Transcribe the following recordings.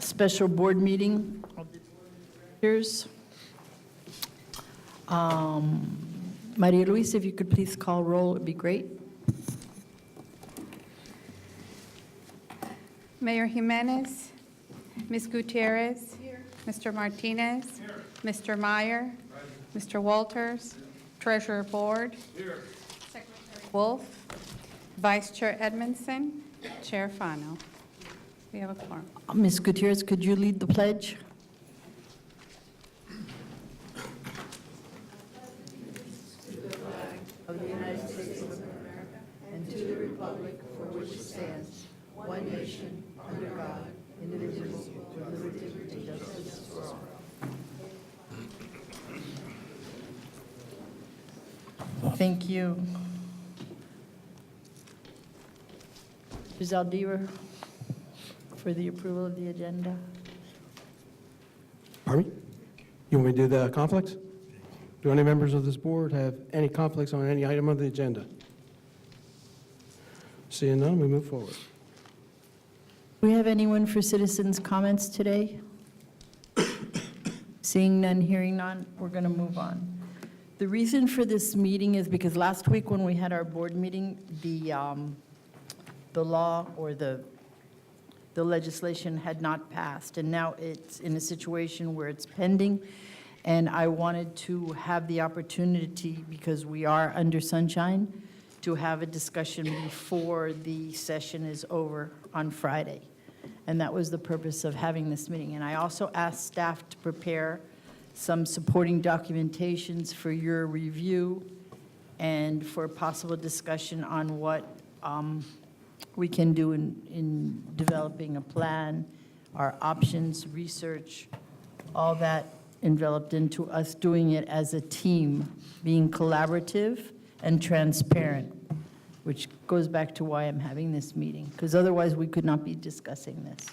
special board meeting of the board of directors. Maria Luisa, if you could please call roll, it'd be great. Mayor Jimenez, Ms. Gutierrez, Mr. Martinez, Mr. Meyer, Mr. Walters, Treasurer Board, Secretary Wolf, Vice Chair Edmondson, Chair Fano. We have a quorum. Ms. Gutierrez, could you lead the pledge? Of the United States of America and to the republic for which it stands, one nation, under God, indivisible, with liberty and justice for all. Thank you. Ms. Aldiva, for the approval of the agenda. Pardon me? You want me to do the conflicts? Do any members of this board have any conflicts on any item of the agenda? Seeing none, we move forward. Do we have anyone for citizens' comments today? Seeing none, hearing none, we're going to move on. The reason for this meeting is because last week when we had our board meeting, the law or the legislation had not passed, and now it's in a situation where it's pending. And I wanted to have the opportunity, because we are under sunshine, to have a discussion before the session is over on Friday. And that was the purpose of having this meeting. And I also asked staff to prepare some supporting documentations for your review and for possible discussion on what we can do in developing a plan, our options, research, all that enveloped into us doing it as a team, being collaborative and transparent, which goes back to why I'm having this meeting, because otherwise we could not be discussing this.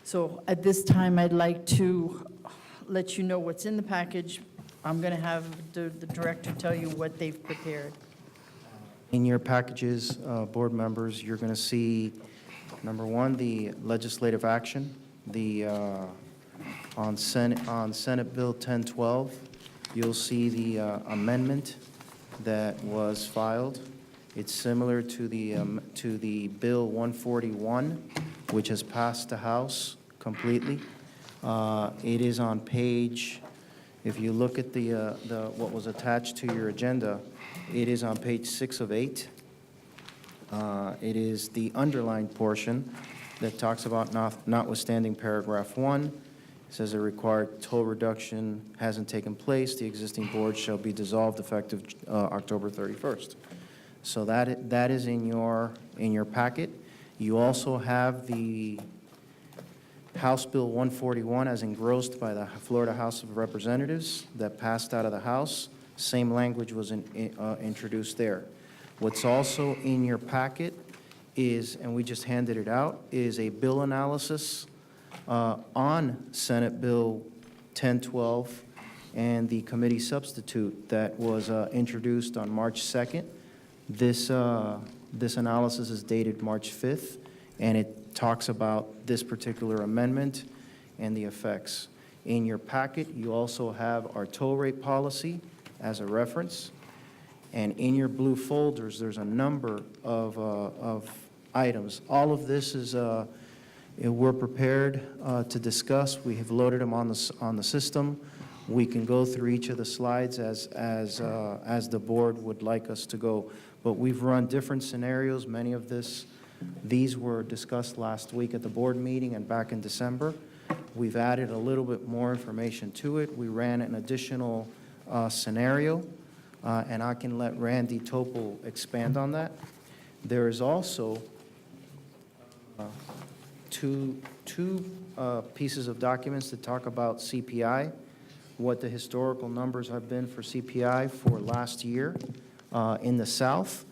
So at this time, I'd like to let you know what's in the package. I'm going to have the director tell you what they've prepared. In your packages, board members, you're going to see, number one, the legislative action, on Senate Bill 1012, you'll see the amendment that was filed. It's similar to the Bill 141, which has passed the House completely. It is on page, if you look at what was attached to your agenda, it is on page 6 of 8. It is the underlined portion that talks about notwithstanding paragraph 1. It says a required toll reduction hasn't taken place. The existing board shall be dissolved effective October 31st. So that is in your packet. You also have the House Bill 141 as engrossed by the Florida House of Representatives that passed out of the House. Same language was introduced there. What's also in your packet is, and we just handed it out, is a bill analysis on Senate Bill 1012 and the committee substitute that was introduced on March 2nd. This analysis is dated March 5th, and it talks about this particular amendment and the effects. In your packet, you also have our toll rate policy as a reference. And in your blue folders, there's a number of items. All of this is, we're prepared to discuss. We have loaded them on the system. We can go through each of the slides as the board would like us to go. But we've run different scenarios. Many of these were discussed last week at the board meeting and back in December. We've added a little bit more information to it. We ran an additional scenario, and I can let Randy Topol expand on that. There is also two pieces of documents that talk about CPI, what the historical numbers have been for CPI for last year in the South,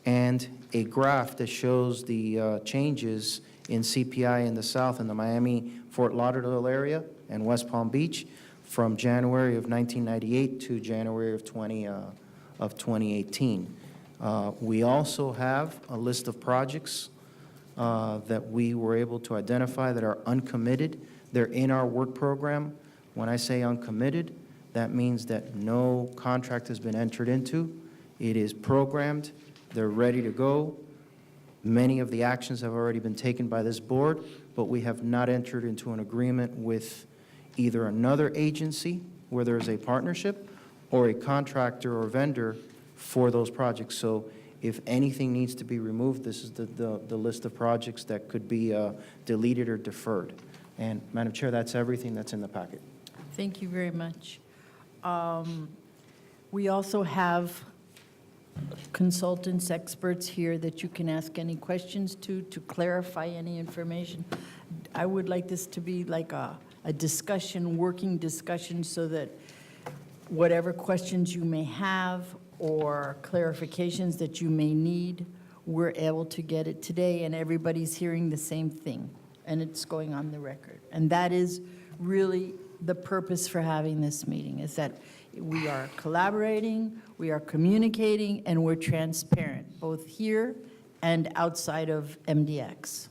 and a graph that shows the changes in CPI in the South in the Miami-Fort Lauderdale area and West Palm Beach from January of 1998 to January of 2018. We also have a list of projects that we were able to identify that are uncommitted. They're in our work program. When I say uncommitted, that means that no contract has been entered into. It is programmed. They're ready to go. Many of the actions have already been taken by this board, but we have not entered into an agreement with either another agency where there is a partnership or a contractor or vendor for those projects. So if anything needs to be removed, this is the list of projects that could be deleted or deferred. And Madam Chair, that's everything that's in the packet. Thank you very much. We also have consultants, experts here that you can ask any questions to clarify any information. I would like this to be like a discussion, working discussion, so that whatever questions you may have or clarifications that you may need, we're able to get it today, and everybody's hearing the same thing, and it's going on the record. And that is really the purpose for having this meeting, is that we are collaborating, we are communicating, and we're transparent, both here and outside of MDX.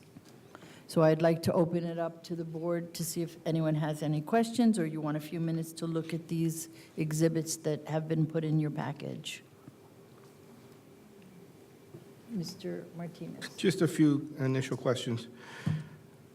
So I'd like to open it up to the board to see if anyone has any questions, or you want a few minutes to look at these exhibits that have been put in your package. Mr. Martinez. Just a few initial questions.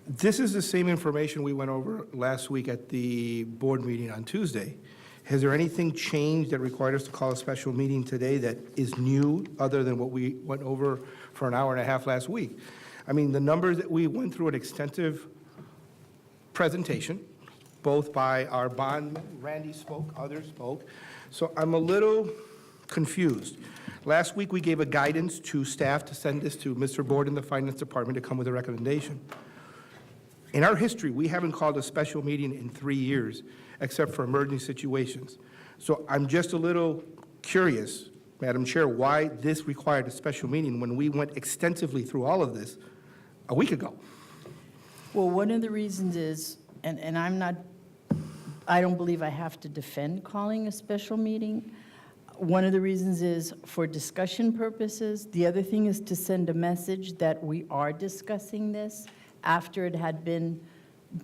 This is the same information we went over last week at the board meeting on Tuesday. Has there anything changed that required us to call a special meeting today that is new, other than what we went over for an hour and a half last week? I mean, the numbers that we went through an extensive presentation, both by our bondman, Randy spoke, others spoke. So I'm a little confused. Last week, we gave a guidance to staff to send this to Mr. Board in the Finance Department to come with a recommendation. In our history, we haven't called a special meeting in 3 years, except for emergency situations. So I'm just a little curious, Madam Chair, why this required a special meeting when we went extensively through all of this a week ago. Well, one of the reasons is, and I don't believe I have to defend calling a special meeting. One of the reasons is for discussion purposes. The other thing is to send a message that we are discussing this after it had been,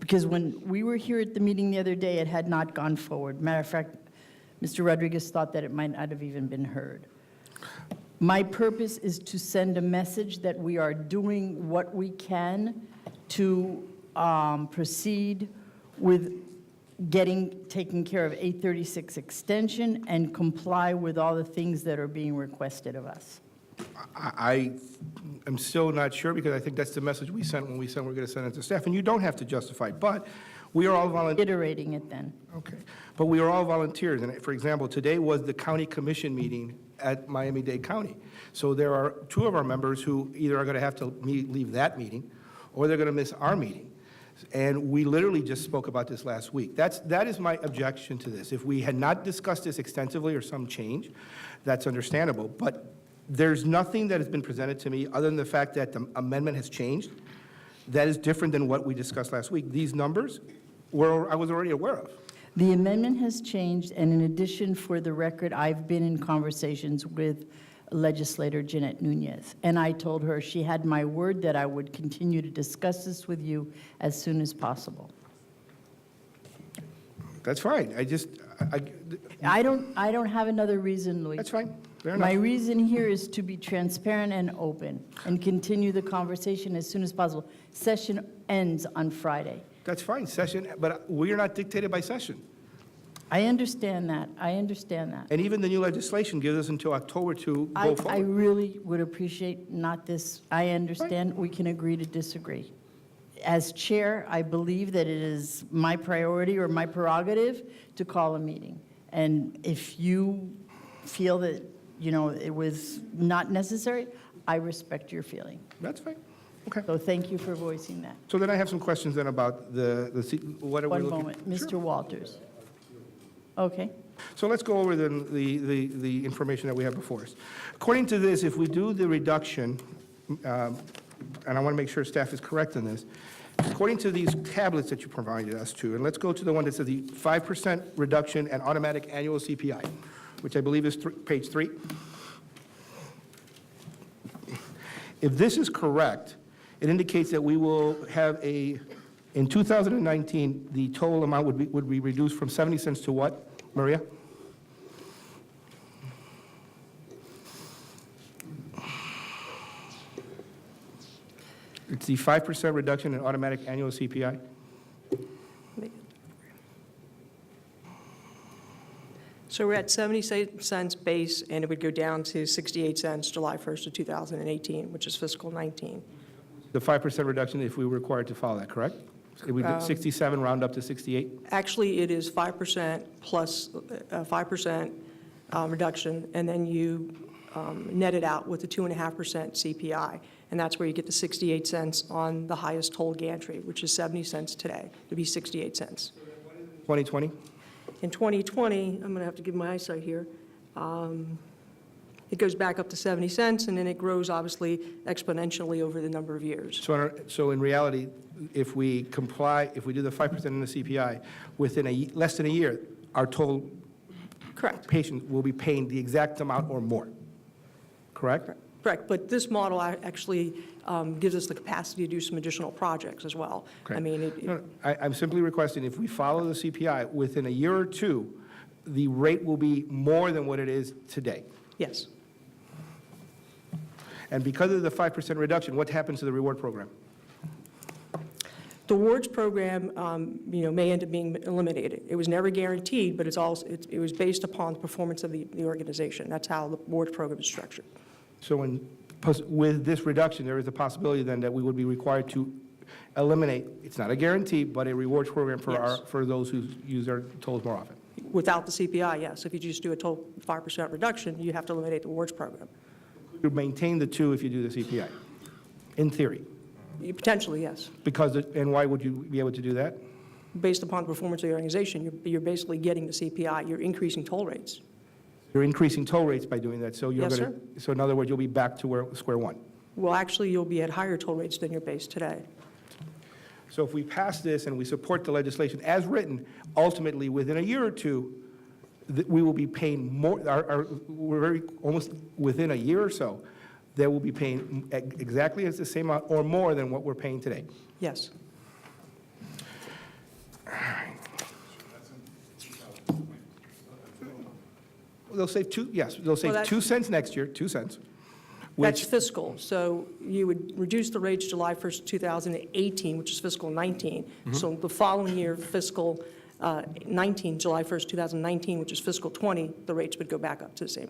because when we were here at the meeting the other day, it had not gone forward. Matter of fact, Mr. Rodriguez thought that it might not have even been heard. My purpose is to send a message that we are doing what we can to proceed with taking care of 836 extension and comply with all the things that are being requested of us. I am still not sure, because I think that's the message we sent when we said we're going to send it to staff, and you don't have to justify it, but we are all volunteers. Iterating it then. Okay, but we are all volunteers, and for example, today was the county commission meeting at Miami-Dade County. So there are 2 of our members who either are going to have to leave that meeting, or they're going to miss our meeting. And we literally just spoke about this last week. That is my objection to this. If we had not discussed this extensively or some change, that's understandable. But there's nothing that has been presented to me other than the fact that the amendment has changed. That is different than what we discussed last week. These numbers I was already aware of. The amendment has changed, and in addition, for the record, I've been in conversations with legislator Jeanette Nunez, and I told her she had my word that I would continue to discuss this with you as soon as possible. That's fine. I don't have another reason, Luis. That's fine. Fair My enough. reason here is to be transparent and open and continue the conversation as soon as possible. Session ends on Friday. That's fine, session, but we are not dictated by session. I understand that. I understand that. And even the new legislation gives us until October to go I forward. really would appreciate not this. I understand we can agree to disagree. As chair, I believe that it is my priority or my prerogative to call a meeting. And if you feel that, it was not necessary, I respect your feeling. That's fine. Okay. So thank you for voicing that. So then I have some questions then about what are we One looking? moment, Mr. Sure. Walters. Okay. So let's go over then the information that we have before us. According to this, if we do the reduction, and I want to make sure staff is correct in this, according to these tablets that you provided us to, and let's go to the one that says the 5% reduction and automatic annual CPI, which I believe is page 3. If this is correct, it indicates that we will have in 2019, the total amount would be reduced from 70 cents to what, Maria? It's the 5% reduction in automatic annual CPI. So we're at 70 cents base, and it would go down to 68 cents July 1st of 2018, which is fiscal 19. The 5% reduction if we were required to follow that, correct? It would be 67, round up to 68? Actually, it is 5% plus 5% reduction, and then you net it out with the 2.5% CPI, and that's where you get the 68 cents on the highest toll gantry, which is 70 cents today. It'd be 68 cents. 2020? In 2020, I'm going to have to give my eyesight here, it goes back up to 70 cents, and then it grows, obviously, exponentially over the number of years. So in reality, if we comply, if we do the 5% in the CPI, within less than a year, our total Correct. patient will be paying the exact amount or more, correct? Correct, but this model actually gives us the capacity to do some additional projects as well. I Correct. mean, No, I'm simply requesting, if we follow the CPI, within a year or two, the rate will be more than what it is today. yes. And because of the 5% reduction, what happens to the reward program? The awards program, may end up being eliminated. It was never guaranteed, but it was based upon the performance of the organization. That's how the awards program is structured. So with this reduction, there is a possibility then that we would be required to eliminate, it's not a guarantee, but a rewards program Yes. for those who use their tolls more often. Without the CPI, yes. If you just do a total 5% reduction, you have to eliminate the awards program. You maintain the two if you do the CPI, in theory. Potentially, yes. And why would you be able to do that? Based upon the performance of the organization, you're basically getting the CPI. You're increasing toll rates. You're increasing toll rates by doing that, so you're Yes, going to, so in other words, you'll be back to square one. Well, actually, you'll be at higher toll rates than your base today. So if we pass this and we support the legislation as written, ultimately, within a year or two, we will be paying more, we're almost within a year or so, they will be paying exactly as the same amount or more than what we're paying today. Yes. They'll save they'll save Well, 2 cents next year, 2 cents. That's Which, fiscal. So you would reduce the rates July 1st, 2018, which is fiscal 19. So the following year, fiscal 19, July 1st, 2019, which is fiscal 20, the rates would go back up to the same.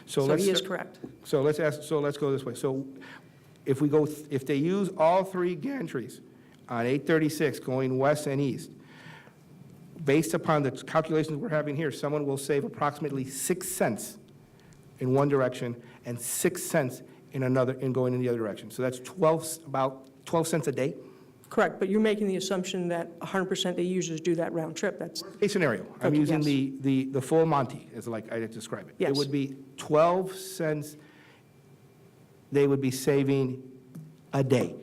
So let's he is correct. So let's go this way. So if they use all three gantries on 836 going west and east, based upon the calculations we're having here, someone will save approximately 6 cents in one direction and 6 cents in another, in going in the other direction. So that's about 12 cents a day. Correct, but you're making the assumption that 100% of the users do that round trip. That's A scenario. I'm Okay, using yes. the full Monty, as like I describe it. Yes. It would be 12 cents they would be saving a day,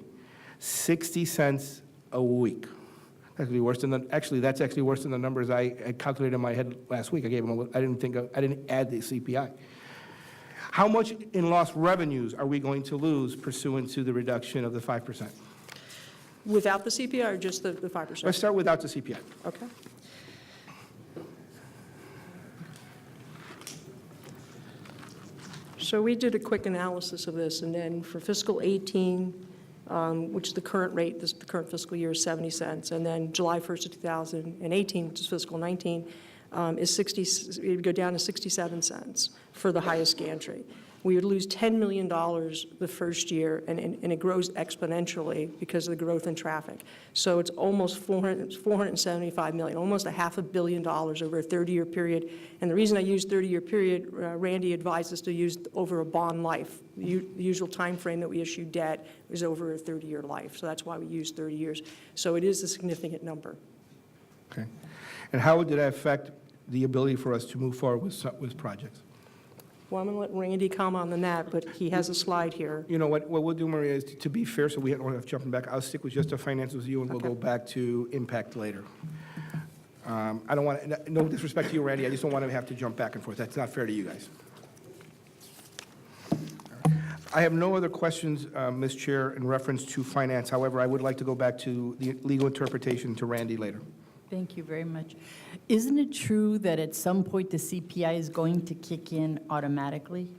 60 cents a week. That's worse than that's actually worse than the numbers I calculated in my head last week. I didn't add the CPI. How much in lost revenues are we going to lose pursuant to the reduction of the 5%? without the CPI or just the 5%? Let's start without the CPI. Okay. So we did a quick analysis of this, and then for fiscal 18, which is the current rate, the current fiscal year is 70 cents, and then July 1st of 2018, which is fiscal 19, is 60, it would go down to 67 cents for the highest gantry. We would lose $10 million the first year, and it grows exponentially because of the growth in traffic. So it's almost $475 million, almost $500 million over a 30-year period. And the reason I use 30-year period, Randy advised us to use over a bond life. The usual time frame that we issue debt is over a 30-year life. So that's why we use 30 years. So it is a significant number. Okay. And how would that affect the ability for us to move forward with projects? Well, I'm going to let Randy comment on that, but he has a slide here. You know what we'll do, Maria, is to be fair, so we don't have to jump back, I'll stick with just the finances with you, and we'll Okay. go back to impact later. I don't want, no disrespect to you, Randy, I just don't want to have to jump back and forth. That's not fair to you guys. I have no other questions, Ms. Chair, in reference to finance. However, I would like to go back to the legal interpretation to Randy later. Thank you very much. Isn't it true that at some point the CPI is going to kick in automatically?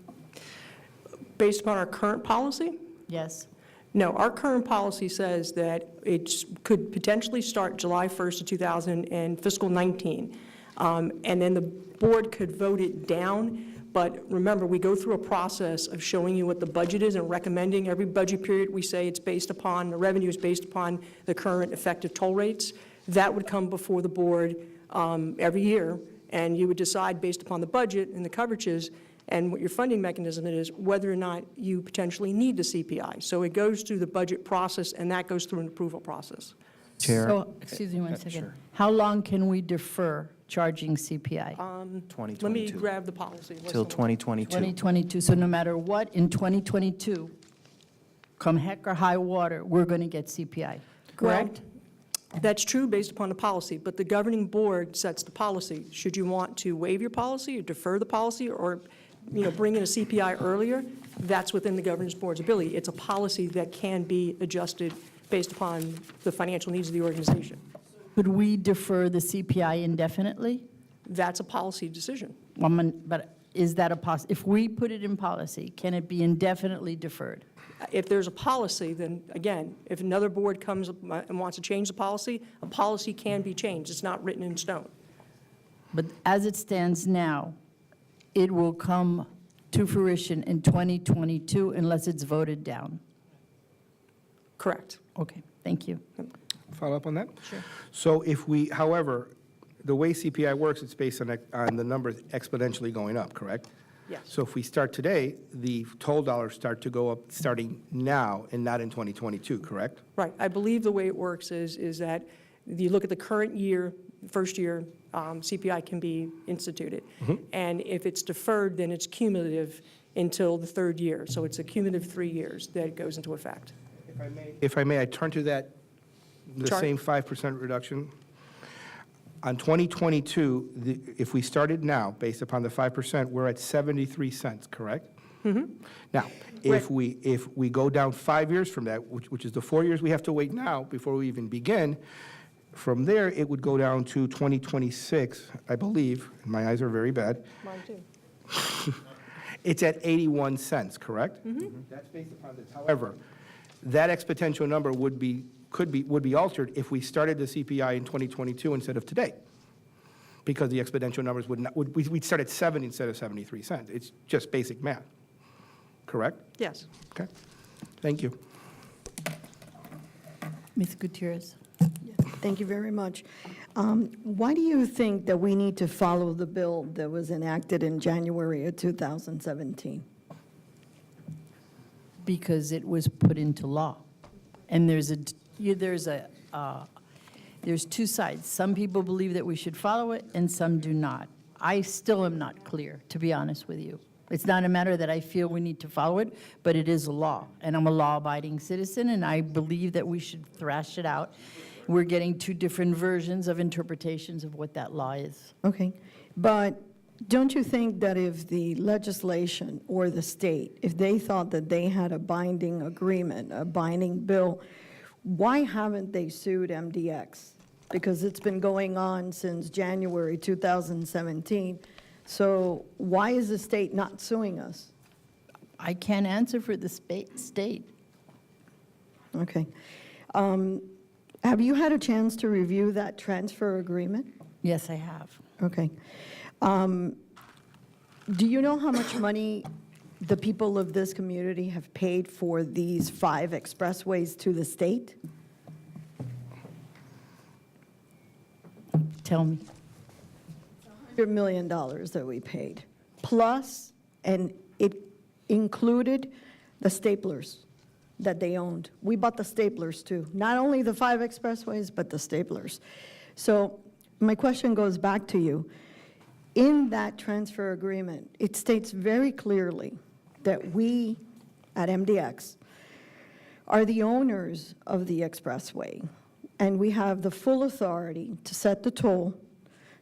Based upon our current policy? Yes? No, our current policy says that it could potentially start July 1st of 2000 and fiscal 19. And then the board could vote it down. But remember, we go through a process of showing you what the budget is and recommending every budget period. We say it's based upon, the revenue is based upon the current effective toll rates. That would come before the board every year, and you would decide based upon the budget and the coverages and what your funding mechanism is, whether or not you potentially need the CPI. So it goes through the budget process, and that goes through an approval process. Chair, So, excuse me one second. sure. How long can we defer charging CPI? 2022. Let me grab the policy. What's Till the- 2022. 2022, so no matter what, in 2022, come heck or high water, we're going to get CPI, correct? That's true based upon the policy, but the governing board sets the policy. Should you want to waive your policy or defer the policy or, bring in a CPI earlier, that's within the governing board's ability. It's a policy that can be adjusted based upon the financial needs of the organization. Could we defer the CPI indefinitely? That's a policy decision. But is that if we put it in policy, can it be indefinitely deferred? If there's a policy, then again, if another board comes and wants to change the policy, a policy can be changed. It's not written in stone. But as it stands now, it will come to fruition in 2022 unless it's voted down. Correct. Okay, thank you. Follow up on that? Sure. So if we, however, the way CPI works, it's based on the numbers exponentially going up, correct? Yes. So if we start today, the toll dollars start to go up starting now and not in 2022, correct? Right. I believe the way it works is that you look at the current year, first year, CPI can be instituted. And if it's deferred, then it's cumulative until the third year. So it's a cumulative 3 years that it goes into effect. If I may, I turn to that, the Chart. same 5% reduction. On 2022, if we started now, based upon the 5%, we're at 73 cents, correct? Now, if we go down 5 years from that, which is the 4 years we have to wait now before we even begin, from there, it would go down to 2026, I believe, and my eyes are very bad. Mine too. It's at 81 cents, correct? That's based upon this. However, that exponential number would be altered if we started the CPI in 2022 instead of today, because the exponential numbers we'd start at 70 instead of 73 cents. It's just basic math, correct? Yes. Okay, thank you. Ms. Gutierrez? Thank you very much. Why do you think that we need to follow the bill that was enacted in January of 2017? Because it was put into law. And there's two sides. Some people believe that we should follow it, and some do not. I still am not clear, to be honest with you. It's not a matter that I feel we need to follow it, but it is a law, and I'm a law-abiding citizen, and I believe that we should thrash it out. We're getting two different versions of interpretations of what that law is. Okay, but don't you think that if the legislation or the state, if they thought that they had a binding agreement, a binding bill, why haven't they sued MDX? Because it's been going on since January 2017. So why is the state not suing us? I can't answer for the state. Okay. Have you had a chance to review that transfer agreement? Yes, I have. Okay. Do you know how much money the people of this community have paid for these 5 expressways to the state? Tell me. $100 million that we paid, plus, and it included the staplers that they owned. We bought the staplers too, not only the 5 expressways, but the staplers. So my question goes back to you. In that transfer agreement, it states very clearly that we at MDX are the owners of the expressway, and we have the full authority to set the toll,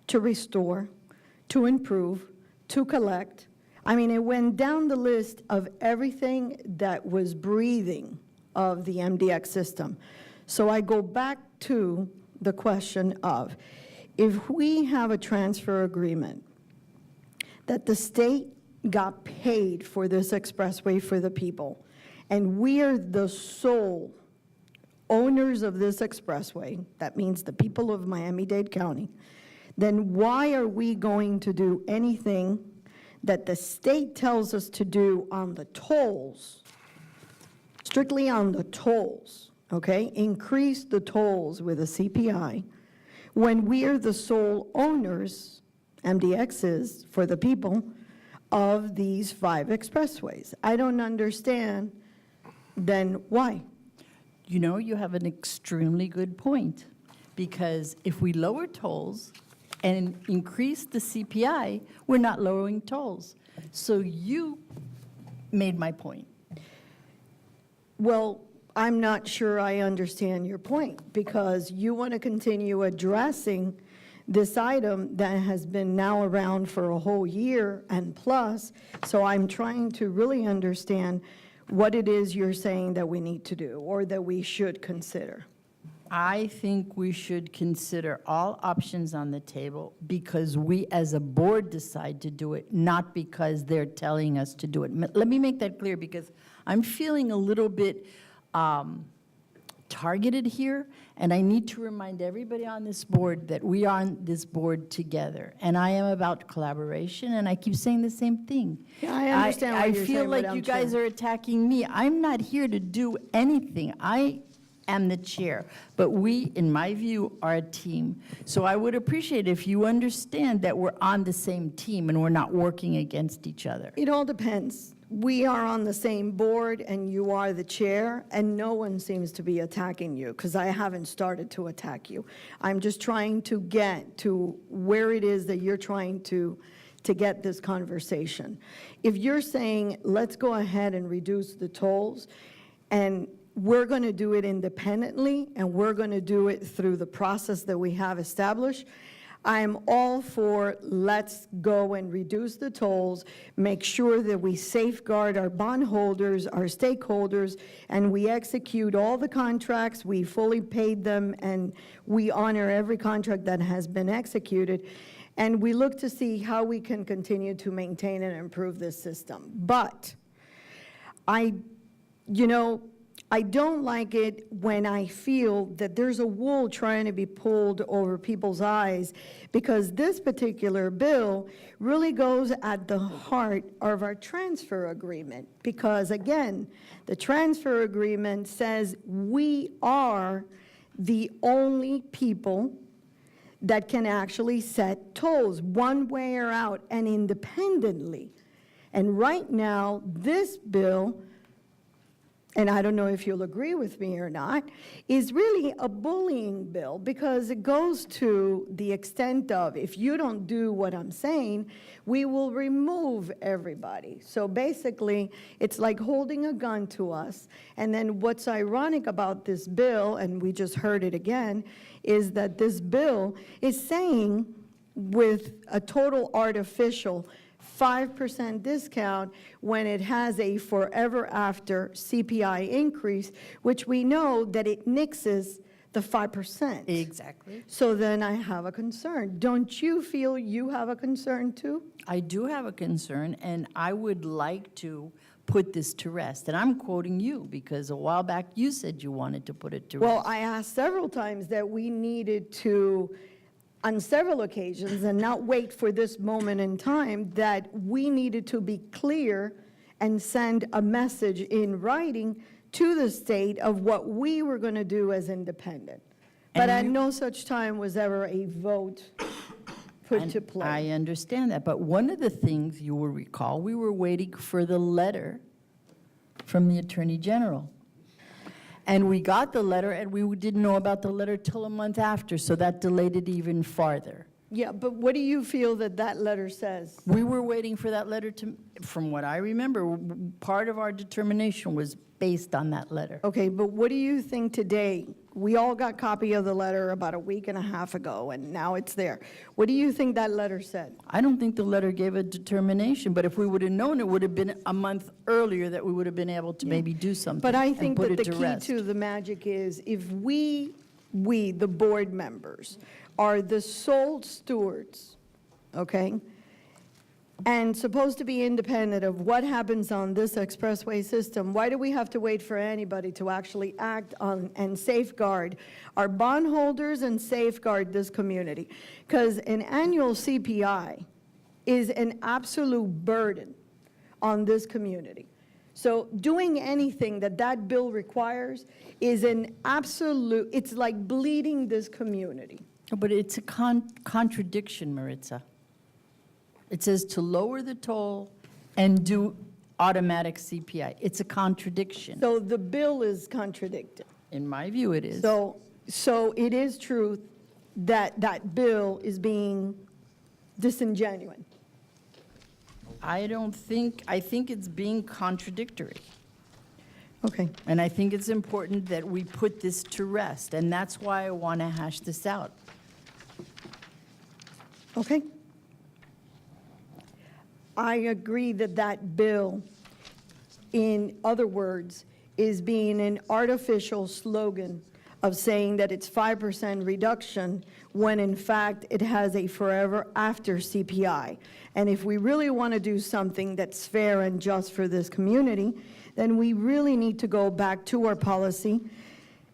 to restore, to improve, to collect. I mean, it went down the list of everything that was breathing of the MDX system. So I go back to the question of, if we have a transfer agreement that the state got paid for this expressway for the people, and we are the sole owners of this expressway, that means the people of Miami-Dade County, then why are we going to do anything that the state tells us to do on the tolls, strictly on the tolls, okay? Increase the tolls with a CPI, when we are the sole owners, MDX is, for the people, of these 5 expressways. I don't understand, then why? You know, you have an extremely good point, because if we lower tolls and increase the CPI, we're not lowering tolls. So you made my point. Well, I'm not sure I understand your point, because you want to continue addressing this item that has been now around for a whole year and plus, so I'm trying to really understand what it is you're saying that we need to do or that we should consider. I think we should consider all options on the table because we as a board decide to do it, not because they're telling us to do it. Let me make that clear, because I'm feeling a little bit targeted here, and I need to remind everybody on this board that we are on this board together, and I am about collaboration, and I keep saying the same thing. Yeah, I understand what you're saying, I feel like Madam you guys Chair. are attacking me. I'm not here to do anything. I am the chair, but we, in my view, are a team. So I would appreciate if you understand that we're on the same team and we're not working against each other. It all depends. We are on the same board, and you are the chair, and no one seems to be attacking you, because I haven't started to attack you. I'm just trying to get to where it is that you're trying to get this conversation. If you're saying, let's go ahead and reduce the tolls, and we're going to do it independently, and we're going to do it through the process that we have established, I'm all for let's go and reduce the tolls, make sure that we safeguard our bondholders, our stakeholders, and we execute all the contracts, we fully paid them, and we honor every contract that has been executed. And we look to see how we can continue to maintain and improve this system. But I don't like it when I feel that there's a wool trying to be pulled over people's eyes, because this particular bill really goes at the heart of our transfer agreement. Because again, the transfer agreement says we are the only people that can actually set tolls one way or out and independently. And right now, this bill, and I don't know if you'll agree with me or not, is really a bullying bill, because it goes to the extent of, if you don't do what I'm saying, we will remove everybody. So basically, it's like holding a gun to us. And then what's ironic about this bill, and we just heard it again, is that this bill is saying, with a total artificial 5% discount, when it has a forever after CPI increase, which we know that it nixes the 5%. Exactly. So then I have a concern. Don't you feel you have a concern too? I do have a concern, and I would like to put this to rest. And I'm quoting you, because a while back you said you wanted to put it to rest. Well, I asked several times that we needed to, on several occasions, and not wait for this moment in time, that we needed to be clear and send a message in writing to the state of what we were going to do as independent. But at no such time was ever a vote put to play. I understand that, but one of the things you will recall, we were waiting for the letter from the Attorney General. And we got the letter, and we didn't know about the letter till a month after, so that delayed it even farther. Yeah, but what do you feel that that letter says? We were waiting for that letter to, from what I remember, part of our determination was based on that letter. Okay, but what do you think today? We all got copy of the letter about a week and a half ago, and now it's there. What do you think that letter said? I don't think the letter gave a determination, but if we would have known, it would have been a month earlier that we would have been able to maybe do something But I and think put that it the to key rest. to the magic is if we, the board members, are the sole stewards, okay? And supposed to be independent of what happens on this expressway system, why do we have to wait for anybody to actually act on and safeguard our bondholders and safeguard this community? Because an annual CPI is an absolute burden on this community. So doing anything that that bill requires is an absolute, it's like bleeding this community. But it's a contradiction, Maritza. It says to lower the toll and do automatic CPI. It's a contradiction. So the bill is contradicted. In my view, it is. So it is true that that bill is being disingenuous. I think it's being contradictory. Okay, And I think it's important that we put this to rest, and that's why I want to hash this out. okay. I agree that that bill, in other words, is being an artificial slogan of saying that it's 5% reduction, when in fact it has a forever after CPI. And if we really want to do something that's fair and just for this community, then we really need to go back to our policy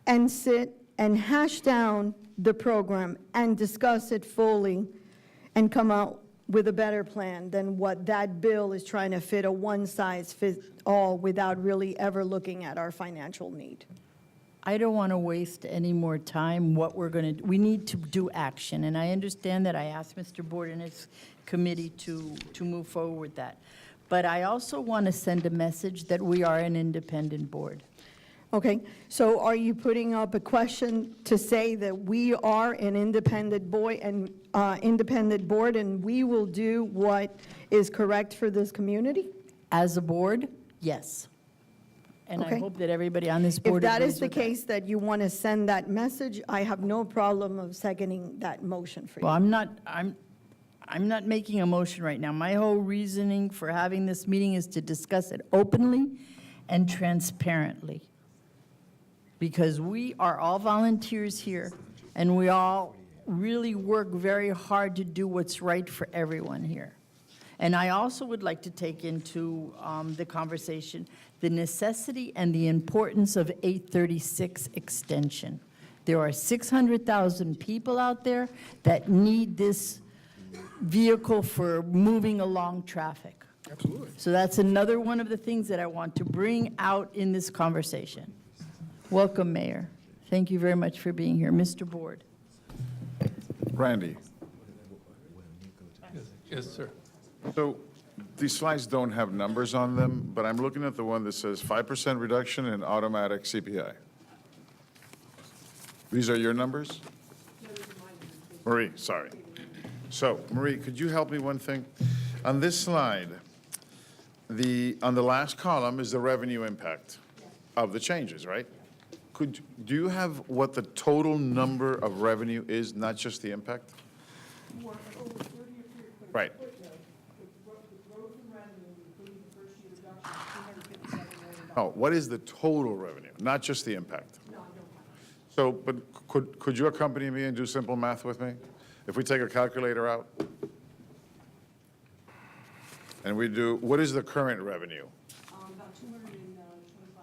and sit and hash down the program and discuss it fully and come out with a better plan than what that bill is trying to fit a one-size-fits-all without really ever looking at our financial need. I don't want to waste any more time. We need to do action, and I understand that I asked Mr. Board and his committee to move forward with that. But I also want to send a message that we are an independent board. Okay, so are you putting up a question to say that we are an independent independent board, and we will do what is correct for this community? As a board, yes. And I Okay. hope that everybody on this If board that agrees is the with that. case, that you want to send that message, I have no problem of seconding that motion for you. Well, I'm not making a motion right now. My whole reasoning for having this meeting is to discuss it openly and transparently. Because we are all volunteers here, and we all really work very hard to do what's right for everyone here. And I also would like to take into the conversation the necessity and the importance of 836 extension. There are 600,000 people out there that need this vehicle for moving along traffic. Absolutely. So that's another one of the things that I want to bring out in this conversation. Welcome, Mayor. Thank you very much for being here. Mr. Board. Randy, Yes, sir. so these slides don't have numbers on them, but I'm looking at the one that says 5% reduction in automatic CPI. These are your numbers? Marie, sorry. So, Marie, could you help me one thing? On this slide, on the last column is the revenue impact of the changes, right? Do you have what the total number of revenue is, not just the impact? Right. Oh, what is the total revenue, not just the impact? So, but could you accompany me and do simple math with me? If we take a calculator out? And we do, what is the current revenue? About 225 million.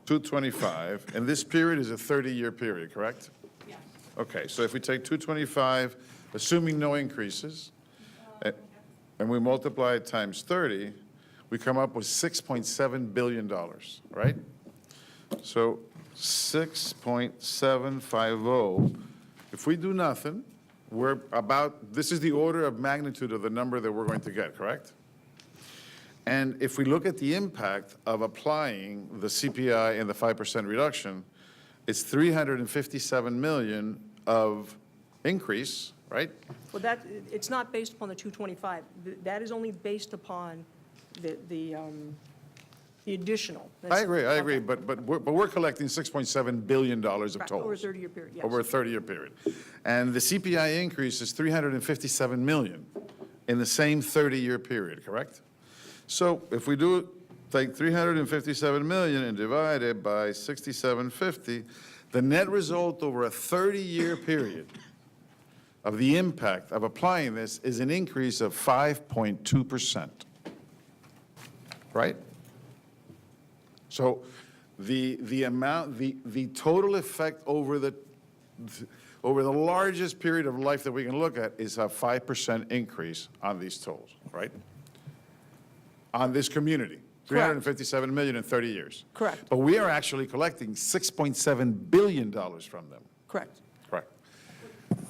225, and this period is a 30-year period, correct? Yes. Okay, so if we take 225, assuming no increases, and we multiply it times 30, we come up with $6.7 billion, right? So 6.750, if we do nothing, we're about, this is the order of magnitude of the number that we're going to get, correct? And if we look at the impact of applying the CPI and the 5% reduction, it's 357 million of increase, right? Well, it's not based upon the 225. That is only based upon the additional. I agree, Okay. but we're collecting $6.7 billion of Correct, tolls. over a 30-year period, yes. Over a 30-year period. And the CPI increase is $357 million in the same 30-year period, correct? So if we do take $357 million and divide it by 6750, the net result over a 30-year period of the impact of applying this is an increase of 5.2%. Right? So the amount, the total effect over the largest period of life that we can look at is a 5% increase on these tolls, right? On this community, Correct. $357 million in 30 years. Correct. But we are actually collecting $6.7 billion from them. Correct. Correct.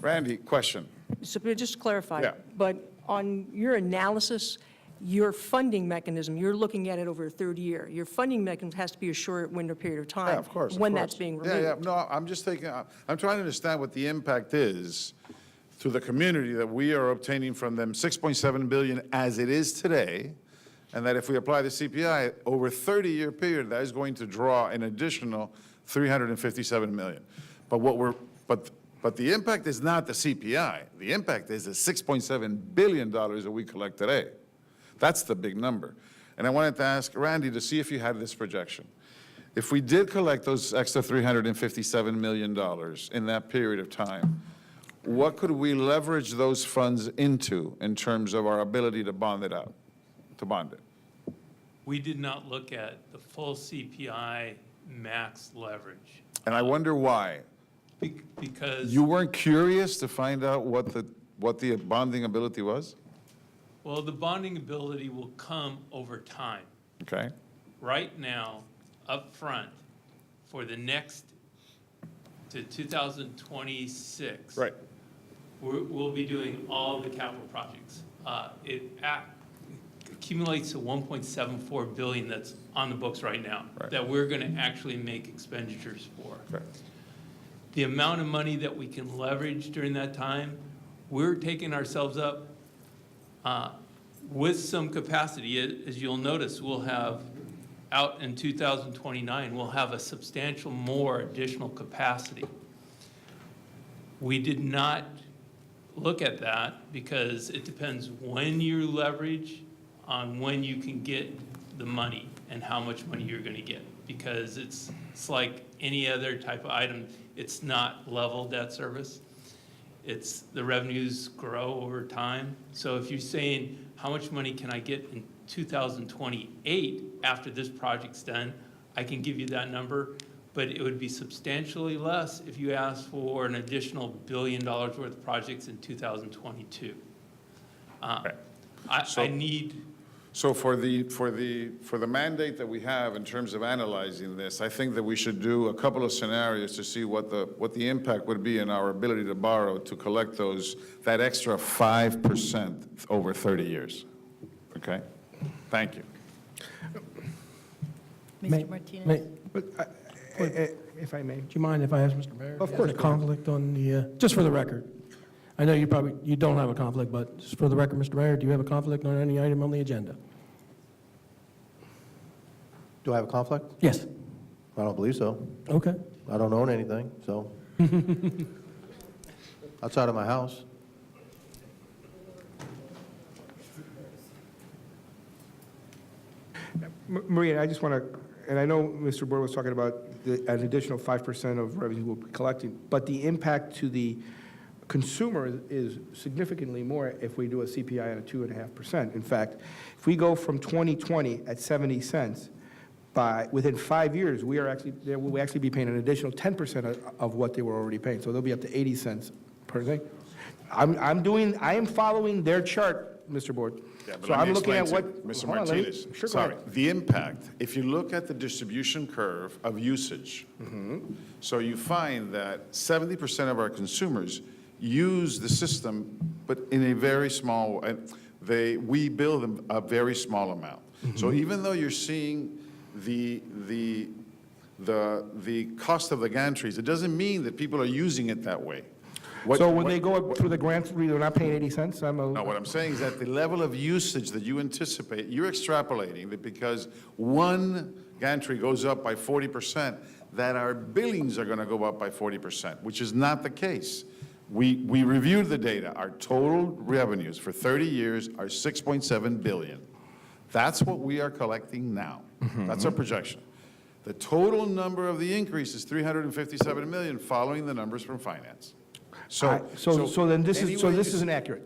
Randy, question. So just to clarify. Yeah. But on your analysis, your funding mechanism, you're looking at it over a 30-year. Your funding mechanism has to be a short window period of time. Yeah, of course. When that's being removed. Yeah, no, I'm just thinking, I'm trying to understand what the impact is to the community that we are obtaining from them $6.7 billion as it is today, and that if we apply the CPI over a 30-year period, that is going to draw an additional $357 million. But the impact is not the CPI. The impact is the $6.7 billion that we collect today. That's the big number. And I wanted to ask Randy to see if you had this projection. If we did collect those extra $357 million in that period of time, what could we leverage those funds into in terms of our ability to bond it out, to bond it? We did not look at the full CPI max leverage And I wonder why. because, You weren't curious to find out what the bonding ability was? well, the bonding ability will come over time. Okay? Right now, up front, for the next, to 2026. Right. We'll be doing all the capital projects. It accumulates to $1.74 billion that's on the books right now, Right. that we're going to actually make expenditures for. Okay. The amount of money that we can leverage during that time, we're taking ourselves up with some capacity. As you'll notice, we'll have, out in 2029, we'll have a substantial more additional capacity. We did not look at that because it depends when you leverage on when you can get the money and how much money you're going to get. Because it's like any other type of item, it's not level debt service. It's the revenues grow over time. So if you're saying, how much money can I get in 2028 after this project's done, I can give you that number, but it would be substantially less if you asked for an additional $1 billion worth of projects in 2022. I need. So for the mandate that we have in terms of analyzing this, I think that we should do a couple of scenarios to see what the impact would be in our ability to borrow to collect that extra 5% over 30 years. Okay? Thank you. Mr. Martinez? But if I may. Do you mind if I ask Mr. Mayor? Of if course, there's a go ahead. conflict on the, just for the record. I know you don't have a conflict, but just for the record, Mr. Mayor, do you have a conflict on any item on the agenda? Do I have a conflict? Yes. I don't believe so. Okay. I don't own anything, so. Outside of my house. Maria, I just want to, and I know Mr. Board was talking about an additional 5% of revenue we'll be collecting, but the impact to the consumer is significantly more if we do a CPI at a 2.5%. In fact, if we go from 2020 at 70 cents, within 5 years, we'll actually be paying an additional 10% of what they were already paying. So they'll be up to 80 cents per thing. I am following their chart, Mr. Board. Yeah, but So let me I'm looking at explain what. to Mr. hold on, let me- Martinez, Sure, go sorry, ahead. the impact, if you look at the distribution curve of usage, so you find that 70% of our consumers use the system, but in a very small, we bill them a very small amount. So even though you're seeing the cost of the gantries, it doesn't mean that people are using it that way. So when they go up through the grant, they're not paying 80 cents? No, what I'm saying is that the level of usage that you anticipate, you're extrapolating that because one gantry goes up by 40%, that our billings are going to go up by 40%, which is not the case. We reviewed the data. Our total revenues for 30 years are $6.7 billion. That's what we are collecting now. That's our projection. The total number of the increase is $357 million, following the numbers from finance. So then this any way you isn't accurate.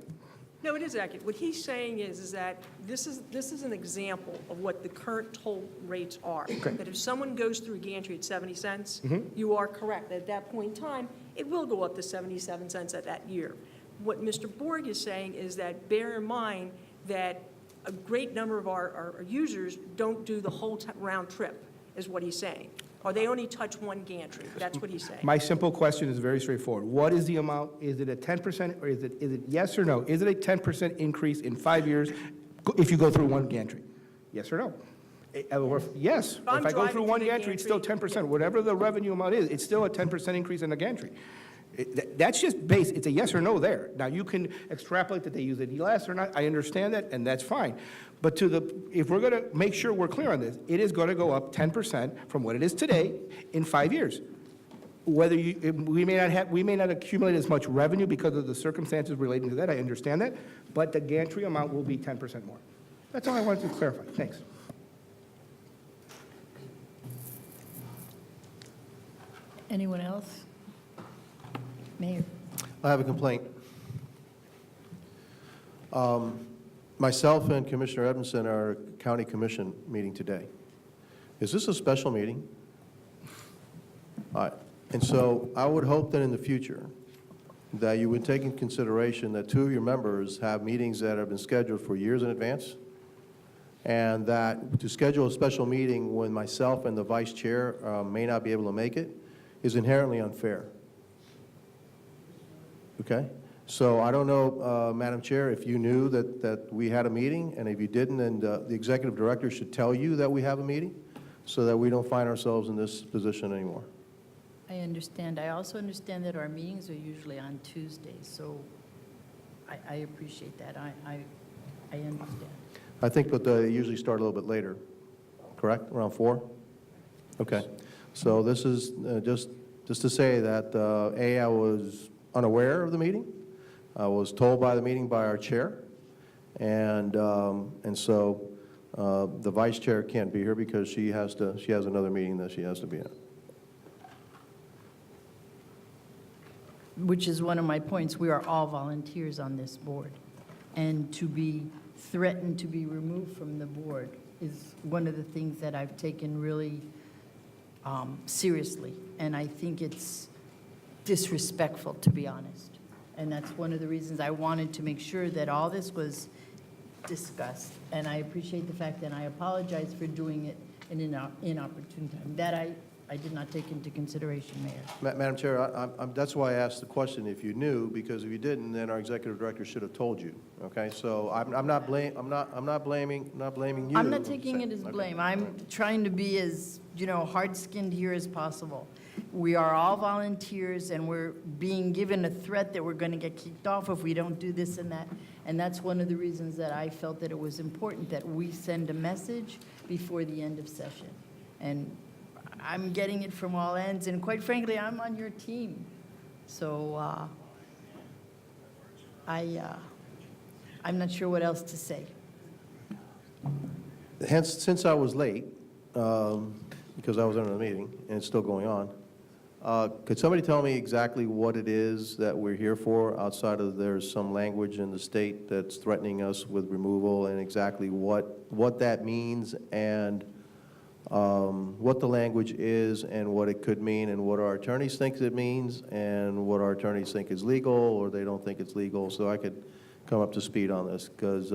No, it is accurate. What he's saying is that this is an example of what the current toll rates are. That if someone goes through a gantry at 70 cents, you are correct. At that point in time, it will go up to 77 cents at that year. What Mr. Borg is saying is that bear in mind that a great number of our users don't do the whole round trip, is what he's saying. Or they only touch one gantry. That's what he's saying. My simple question is very straightforward. What is the amount? Is it a 10% or is it yes or no? Is it a 10% increase in 5 years if you go through one gantry? Yes or no? Or yes, I'm if I go driving through one through the gantry, it's still gantry, 10%. Whatever the revenue amount is, it's still a 10% increase in the gantry. That's just base, it's a yes or no there. Now, you can extrapolate that they use it less or not, I understand that, and that's fine. But if we're gonna make sure we're clear on this, it is gonna go up 10% from what it is today in 5 years. Whether we may not accumulate as much revenue because of the circumstances relating to that, I understand that, but the gantry amount will be 10% more. That's all I wanted to clarify, thanks. Anyone else? Mayor? I have a complaint. Myself and Commissioner Edmondson are at a county commission meeting today. Is this a special meeting? All right. And so I would hope that in the future, that you would take in consideration that 2 of your members have meetings that have been scheduled for years in advance, and that to schedule a special meeting when myself and the vice chair may not be able to make it is inherently unfair. Okay? So I don't know, Madam Chair, if you knew that we had a meeting, and if you didn't, then the executive director should tell you that we have a meeting so that we don't find ourselves in this position anymore. I understand. I also understand that our meetings are usually on Tuesdays, so I appreciate that. I understand. I think that they usually start a little bit later, correct? Around 4? Okay. So this is just to say that, A, I was unaware of the meeting. I was told by the meeting by our chair, and so the vice chair can't be here because she has another meeting that she has to be at. Which is one of my points. We are all volunteers on this board. And to be threatened to be removed from the board is one of the things that I've taken really seriously. And I think it's disrespectful, to be honest. And that's one of the reasons I wanted to make sure that all this was discussed. And I appreciate the fact that I apologize for doing it in an inopportune time. That I did not take into consideration, Mayor. Madam Chair, that's why I asked the question if you knew, because if you didn't, then our executive director should have told you. Okay, so I'm not blaming you. I'm not taking it as Okay. blame. I'm trying to be as, hard-skinned here as possible. We are all volunteers, and we're being given a threat that we're going to get kicked off if we don't do this and that. And that's one of the reasons that I felt that it was important that we send a message before the end of session. And I'm getting it from all ends, and quite frankly, I'm on your team. So I'm not sure what else to say. Hence, since I was late, because I was in a meeting, and it's still going on, could somebody tell me exactly what it is that we're here for, outside of there's some language in the state that's threatening us with removal, and exactly what that means, and what the language is, and what it could mean, and what our attorneys think it means, and what our attorneys think is legal, or they don't think it's legal, so I could come up to speed on this, because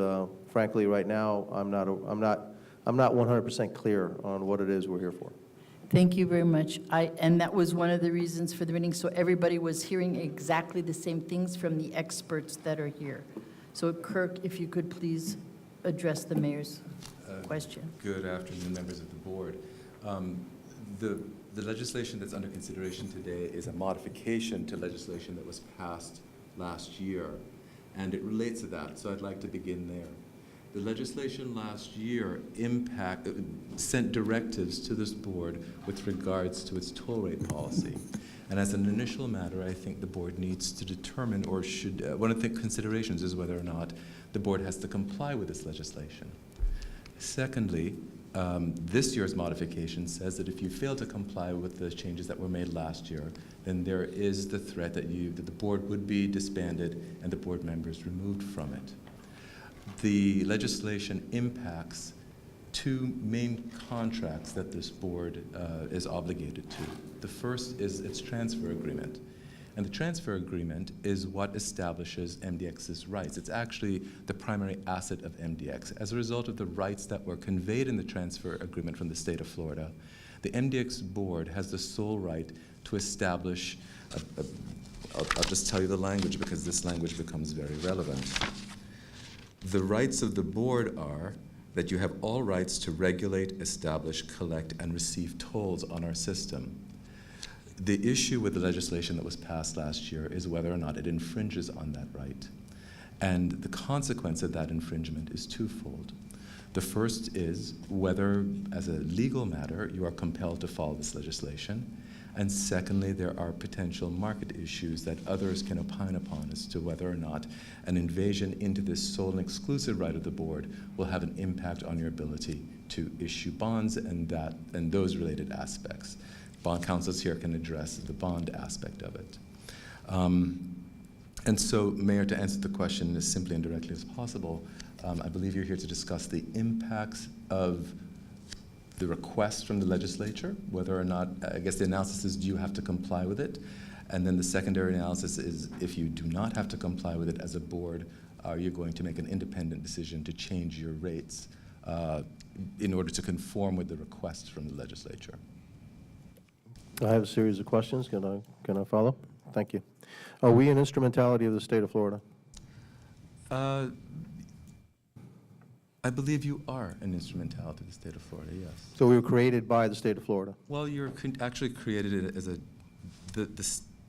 frankly, right now, I'm not 100% clear on what it is we're here for. Thank you very much. And that was one of the reasons for the meeting, so everybody was hearing exactly the same things from the experts that are here. So Kirk, if you could please address the mayor's question. Good afternoon, members of the board. The the legislation that's under consideration today is a modification to legislation that was passed last year, and it relates to that, so I'd like to begin there. The legislation last year sent directives to this board with regards to its toll rate policy. And as an initial matter, I think the board needs to determine, or should, one of the considerations is whether or not the board has to comply with this legislation. Secondly, this year's modification says that if you fail to comply with the changes that were made last year, then there is the threat that the board would be disbanded and the board members removed from it. The legislation impacts two main contracts that this board is obligated to. The first is its transfer agreement. And the transfer agreement is what establishes MDX's rights. It's actually the primary asset of MDX. As a result of the rights that were conveyed in the transfer agreement from the state of Florida, the MDX board has the sole right to establish, I'll just tell you the language because this language becomes very relevant. The rights of the board are that you have all rights to regulate, establish, collect, and receive tolls on our system. The issue with the legislation that was passed last year is whether or not it infringes on that right. And the consequence of that infringement is twofold. The first is whether, as a legal matter, you are compelled to follow this legislation. And secondly, there are potential market issues that others can opine upon as to whether or not an invasion into this sole and exclusive right of the board will have an impact on your ability to issue bonds and those related aspects. Bond counsels here can address the bond aspect of it. And so, Mayor, to answer the question as simply and directly as possible, I believe you're here to discuss the impacts of the request from the legislature, whether or not, I guess the analysis is, do you have to comply with it? And then the secondary analysis is, if you do not have to comply with it as a board, are you going to make an independent decision to change your rates in order to conform with the request from the legislature? I have a series of questions. Can I follow? Thank you. Are we an instrumentality of the state of Florida? I believe you are an instrumentality of the state of Florida, yes. So we were created by the state of Florida? Well, you're actually created as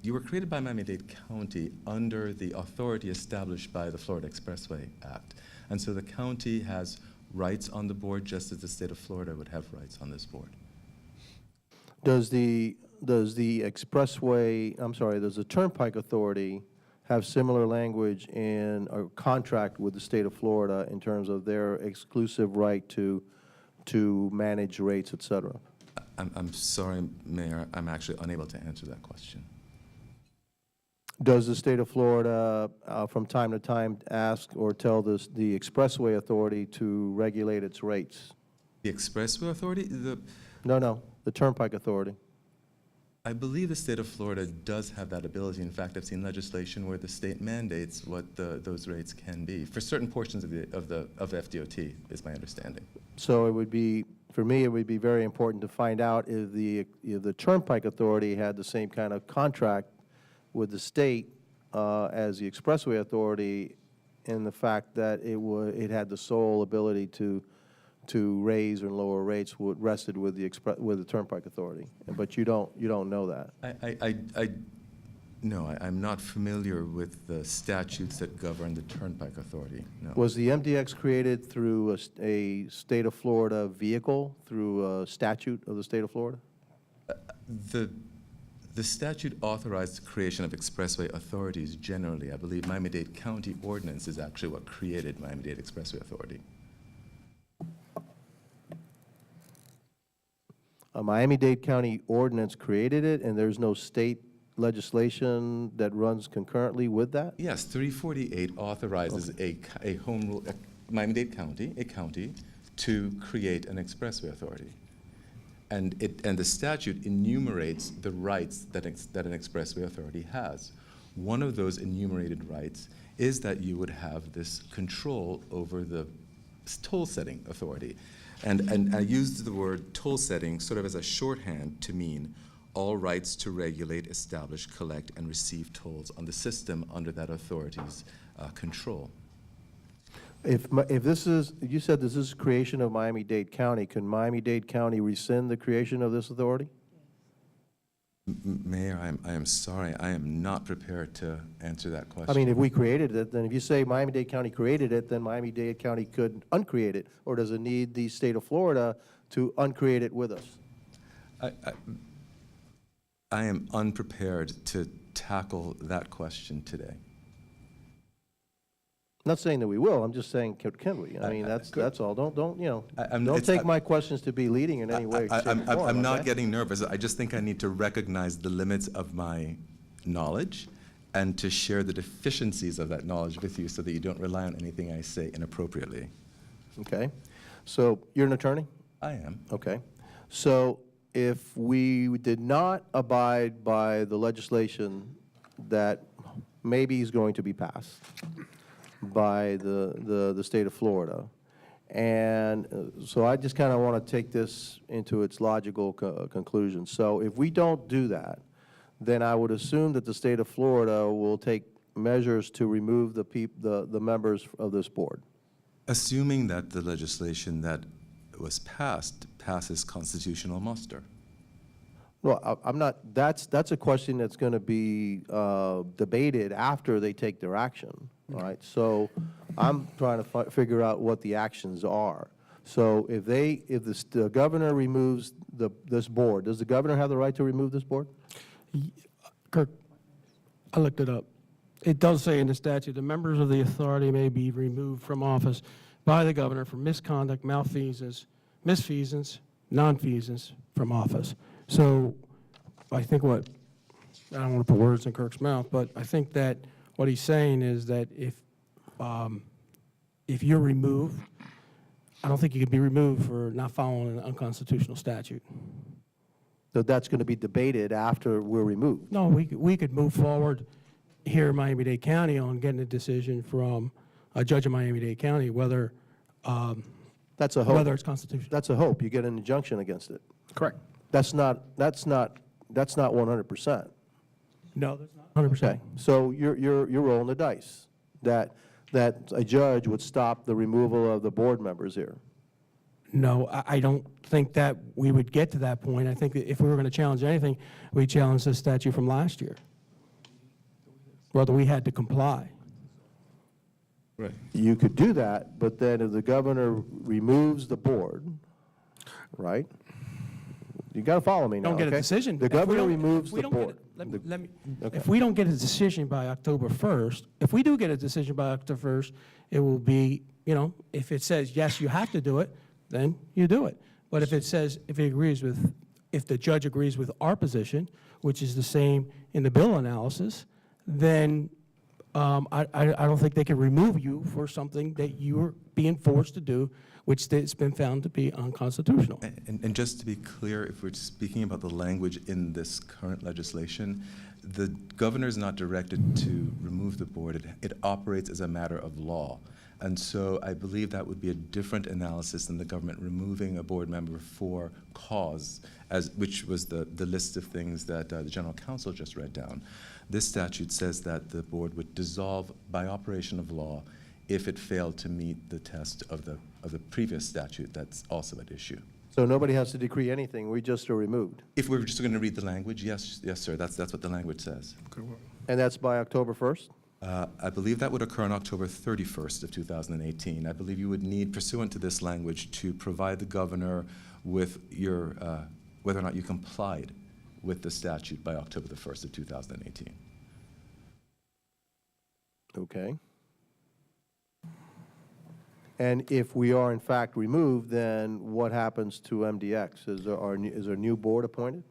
you were created by Miami-Dade County under the authority established by the Florida Expressway Act. And so the county has rights on the board just as the state of Florida would have rights on this board. Does the Turnpike Authority have similar language in a contract with the state of Florida in terms of their exclusive right to manage rates, et cetera? I'm sorry, Mayor, I'm actually unable to answer that question. Does the state of Florida, from time to time, ask or tell the Expressway Authority to regulate its rates? The Expressway Authority? No, the Turnpike Authority. I believe the state of Florida does have that ability. In fact, I've seen legislation where the state mandates what those rates can be for certain portions of FDOT, is my understanding. So it would be, for me, it would be very important to find out if the Turnpike Authority had the same kind of contract with the state as the Expressway Authority, in the fact that it had the sole ability to raise or lower rates rested with the Turnpike Authority. But you don't know that. No, I'm not familiar with the statutes that govern the Turnpike Authority, no. Was the MDX created through a state of Florida vehicle, through a statute of the state of Florida? The statute authorized the creation of expressway authorities generally. I believe Miami-Dade County Ordinance is actually what created Miami-Dade Expressway Authority. A Miami-Dade County Ordinance created it, and there's no state legislation that runs concurrently with that? Yes, 348 authorizes a home rule, Miami-Dade County, a county, to create an expressway authority. And the statute enumerates the rights that an expressway authority has. One of those enumerated rights is that you would have this control over the toll setting authority. And I used the word toll setting sort of as a shorthand to mean all rights to regulate, establish, collect, and receive tolls on the system under that authority's control. If this is, you said this is creation of Miami-Dade County, can Miami-Dade County rescind the creation of this authority? Mayor, I am sorry, I am not prepared to answer that question. I mean, if we created it, then if you say Miami-Dade County created it, then Miami-Dade County could uncreate it, or does it need the state of Florida to uncreate it with us? I am unprepared to tackle that question today. I'm not saying that we will, I'm just saying, can we? I mean, that's all. Don't, you know, don't take my questions to be leading in any way, shape, or form. I'm not okay? getting nervous. I just think I need to recognize the limits of my knowledge and to share the deficiencies of that knowledge with you so that you don't rely on anything I say inappropriately. Okay. So you're an attorney? I am. Okay. So if we did not abide by the legislation that maybe is going to be passed by the state of Florida, and so I just kind of want to take this into its logical conclusion. So if we don't do that, then I would assume that the state of Florida will take measures to remove the members of this board. Assuming that the legislation that was passed passes constitutional muster. Well, I'm not, that's a question that's going to be debated after they take their action, all right? So I'm trying to figure out what the actions are. So if the governor removes this board, does the governor have the right to remove this board? Kirk, I looked it up. It does say in the statute, the members of the authority may be removed from office by the governor for misconduct, malfeasance, misfeasance, nonfeasance from office. So I think I don't want to put words in Kirk's mouth, but I think that what he's saying is that if you're removed, I don't think you could be removed for not following an unconstitutional statute. So that's going to be debated after we're removed. No, we could move forward here in Miami-Dade County on getting a decision from a judge of Miami-Dade County whether That's a hope. whether it's constitutional. That's a hope. You get an injunction against it. Correct. That's not 100%. No, that's not 100%. Okay, so you're rolling the dice that a judge would stop the removal of the board members here. No, I don't think that we would get to that point. I think that if we were going to challenge anything, we challenged the statute from last year, whether we had to comply. Right. You could do that, but then if the governor removes the board, right? You got to follow me now, Don't get a okay? decision. The If we governor don't- removes if we the don't get board. it- let me- Okay. If we don't get a decision by October 1st, if we do get a decision by October 1st, it will be, if it says, yes, you have to do it, then you do it. But if it says, if the judge agrees with our position, which is the same in the bill analysis, then I don't think they can remove you for something that you're being forced to do, which has been found to be unconstitutional. And just to be clear, if we're speaking about the language in this current legislation, the governor is not directed to remove the board. It operates as a matter of law. And so I believe that would be a different analysis than the government removing a board member for cause, which was the list of things that the general counsel just read down. This statute says that the board would dissolve by operation of law if it failed to meet the test of the previous statute that's also at issue. So nobody has to decree anything, we just are removed. If we were just going to read the language, yes, sir, that's what the language says. And that's by October 1st? I believe that would occur on October 31st of 2018. I believe you would need, pursuant to this language, to provide the governor with your, whether or not you complied with the statute by October the 1st of 2018. Okay. And if we are in fact removed, then what happens to MDX? Is there a new board appointed?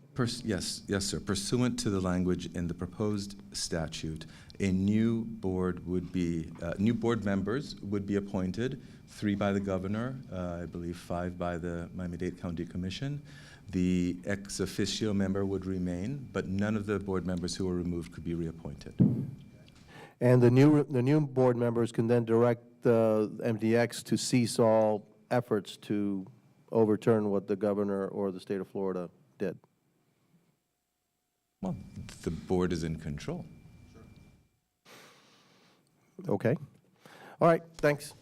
Yes, sir. Pursuant to the language in the proposed statute, a new board would be, new board members would be appointed, 3 by the governor, I believe 5 by the Miami-Dade County Commission. The ex officio member would remain, but none of the board members who were removed could be reappointed. And the new board members can then direct the MDX to cease all efforts to overturn what the governor or the state of Florida did. Well, the board is in control. Okay. All right, thanks.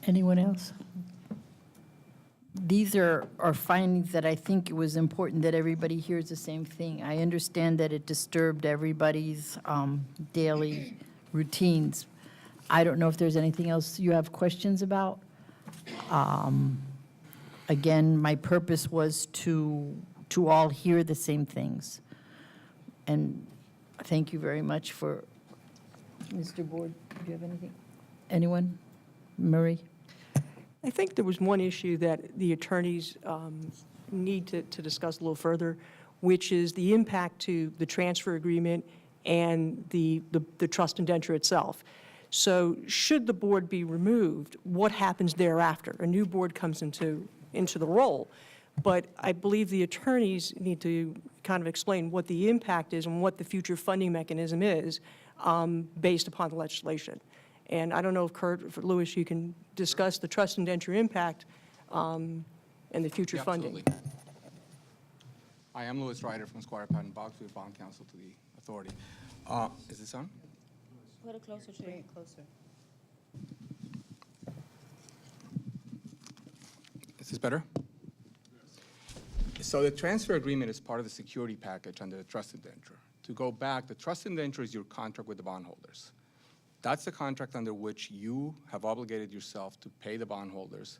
Anyone else? these are findings that I think it was important that everybody hears the same thing. I understand that it disturbed everybody's daily routines. I don't know if there's anything else you have questions about. Again, my purpose was to all hear the same things. And thank you very much for, Mr. Board, do you have anything? Anyone? Marie? I think there was one issue that the attorneys need to discuss a little further, which is the impact to the transfer agreement and the trust indenture itself. So should the board be removed, what happens thereafter? A new board comes into the role. But I believe the attorneys need to kind of explain what the impact is and what the future funding mechanism is based upon the legislation. And I don't know if Kurt, or Louis, you can discuss the trust indenture impact and the future Yeah, funding. absolutely. I am Louis Ryder from Squire Patton Box with Bond Counsel to the authority. Is this on? A little closer, bring it closer. Is this better? So the transfer agreement is part of the security package under the trust indenture. To go back, the trust indenture is your contract with the bondholders. That's the contract under which you have obligated yourself to pay the bondholders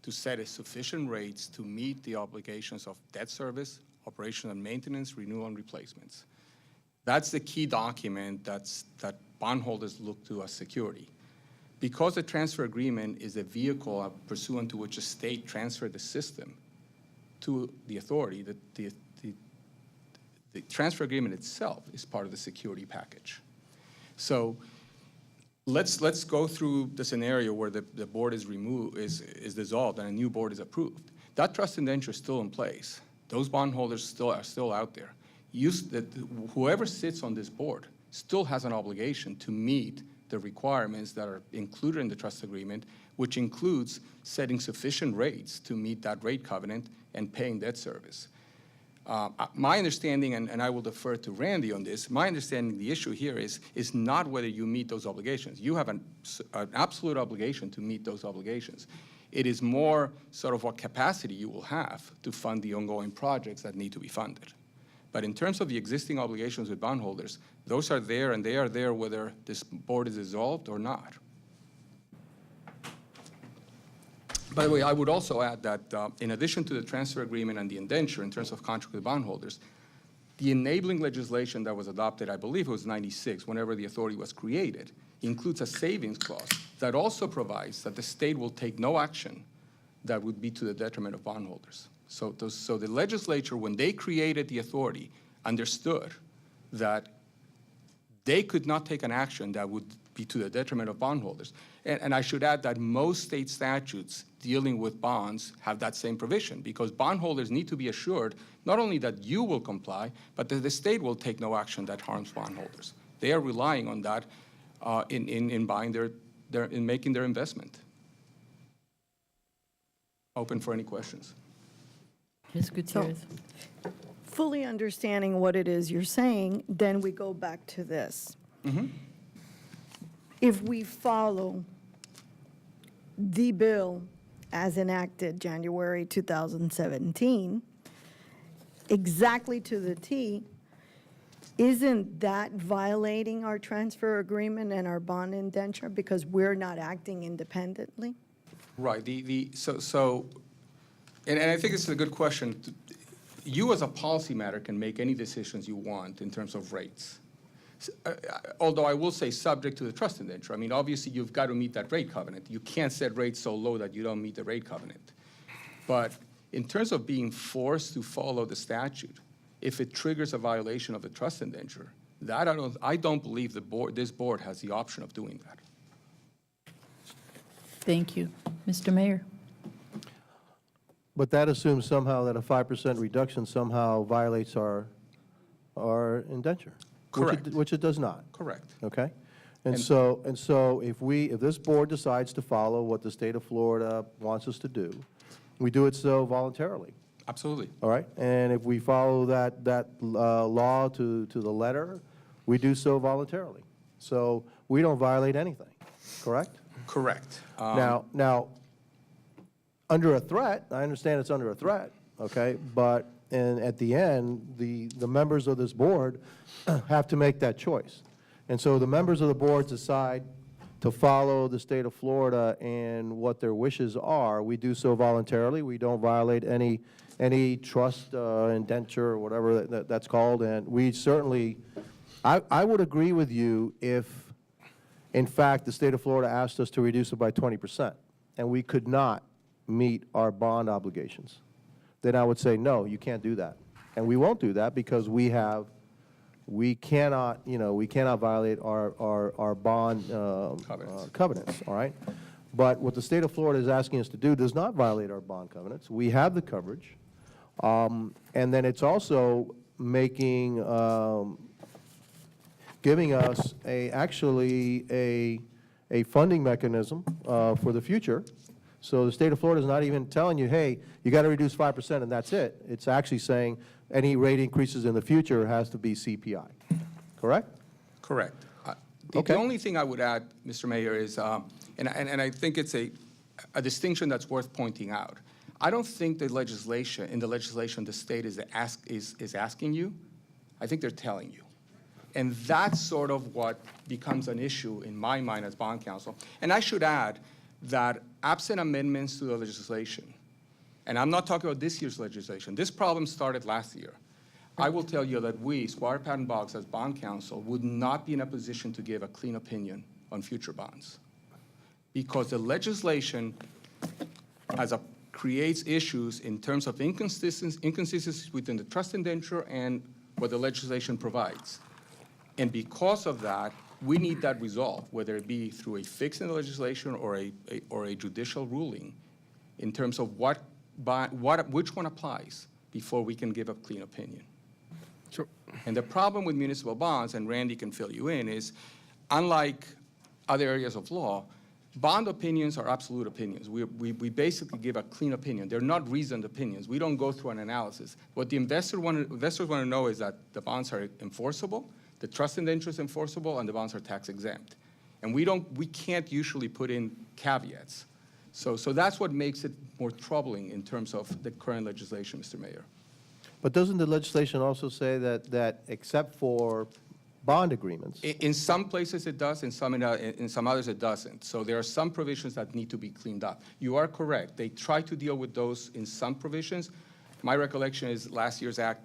to set a sufficient rates to meet the obligations of debt service, operation and maintenance, renewal and replacements. That's the key document that bondholders look to as security. Because the transfer agreement is a vehicle pursuant to which a state transferred the system to the authority, the transfer agreement itself is part of the security package. So let's go through the scenario where the board is dissolved and a new board is approved. That trust indenture is still in place. Those bondholders are still out there. Whoever sits on this board still has an obligation to meet the requirements that are included in the trust agreement, which includes setting sufficient rates to meet that rate covenant and paying debt service. My understanding, and I will defer to Randy on this, my understanding the issue here is not whether you meet those obligations. You have an absolute obligation to meet those obligations. It is more sort of what capacity you will have to fund the ongoing projects that need to be funded. But in terms of the existing obligations with bondholders, those are there, and they are there whether this board is dissolved or not. By the way, I would also add that in addition to the transfer agreement and the indenture in terms of contract with bondholders, the enabling legislation that was adopted, I believe it was 96, whenever the authority was created, includes a savings clause that also provides that the state will take no action that would be to the detriment of bondholders. So the legislature, when they created the authority, understood that they could not take an action that would be to the detriment of bondholders. And I should add that most state statutes dealing with bonds have that same provision, because bondholders need to be assured not only that you will comply, but that the state will take no action that harms bondholders. They are relying on that in buying in making their investment. Open for any questions. Ms. Gutierrez? Fully understanding what it is you're saying, then we go back to this. If we follow the bill as enacted January 2017, exactly to the T, isn't that violating our transfer agreement and our bond indenture because we're not acting independently? Right. And I think this is a good question. You as a policy matter can make any decisions you want in terms of rates. Although I will say subject to the trust indenture. I mean, obviously, you've got to meet that rate covenant. You can't set rates so low that you don't meet the rate covenant. But in terms of being forced to follow the statute, if it triggers a violation of the trust indenture, that I don't believe this board has the option of doing that. Thank you. Mr. Mayor? But that assumes somehow that a 5% reduction somehow violates our indenture. Correct. Which it does not. Correct. Okay? And so if this board decides to follow what the state of Florida wants us to do, we do it so voluntarily. Absolutely. All right? And if we follow that law to the letter, we do so voluntarily. So we don't violate anything, correct? Correct. Now, under a threat. I understand it's under a threat, okay? But, and at the end, the members of this board have to make that choice. And so the members of the board decide to follow the state of Florida and what their wishes are. We do so voluntarily. We don't violate any trust indenture or whatever that's called. And we certainly, I would agree with you if, in fact, the state of Florida asked us to reduce it by 20%, and we could not meet our bond obligations. Then I would say, no, you can't do that. And we won't do that because we cannot, we cannot violate our bond covenants, all right? But what the state of Florida is asking us to do does not violate our bond covenants. We have the coverage. And then it's also making, giving us actually a funding mechanism for the future. So the state of Florida is not even telling you, hey, you got to reduce 5% and that's it. It's actually saying any rate increases in the future has to be CPI. Correct? Correct. Okay. The only thing I would add, Mr. Mayor, is, and I think it's a distinction that's worth pointing out. I don't think the legislation, the state is asking you. I think they're telling you. And that's sort of what becomes an issue in my mind as bond counsel. And I should add that absent amendments to the legislation, and I'm not talking about this year's legislation, this problem started last year. I will tell you that we, Squire Patton Boggs, as bond counsel, would not be in a position to give a clean opinion on future bonds. Because the legislation creates issues in terms of inconsistencies within the trust indenture and what the legislation provides. And because of that, we need that resolved, whether it be through a fix in the legislation or a judicial ruling in terms of which one applies before we can give a clean opinion. Sure. And the problem with municipal bonds, and Randy can fill you in, is unlike other areas of law, bond opinions are absolute opinions. We basically give a clean opinion. They're not reasoned opinions. We don't go through an analysis. What the investors want to know is that the bonds are enforceable, the trust indenture is enforceable, and the bonds are tax exempt. And we can't usually put in caveats. So that's what makes it more troubling in terms of the current legislation, Mr. Mayor. But doesn't the legislation also say that except for bond agreements? In some places it does, in some others it doesn't. So there are some provisions that need to be cleaned up. You are correct. They try to deal with those in some provisions. My recollection is last year's act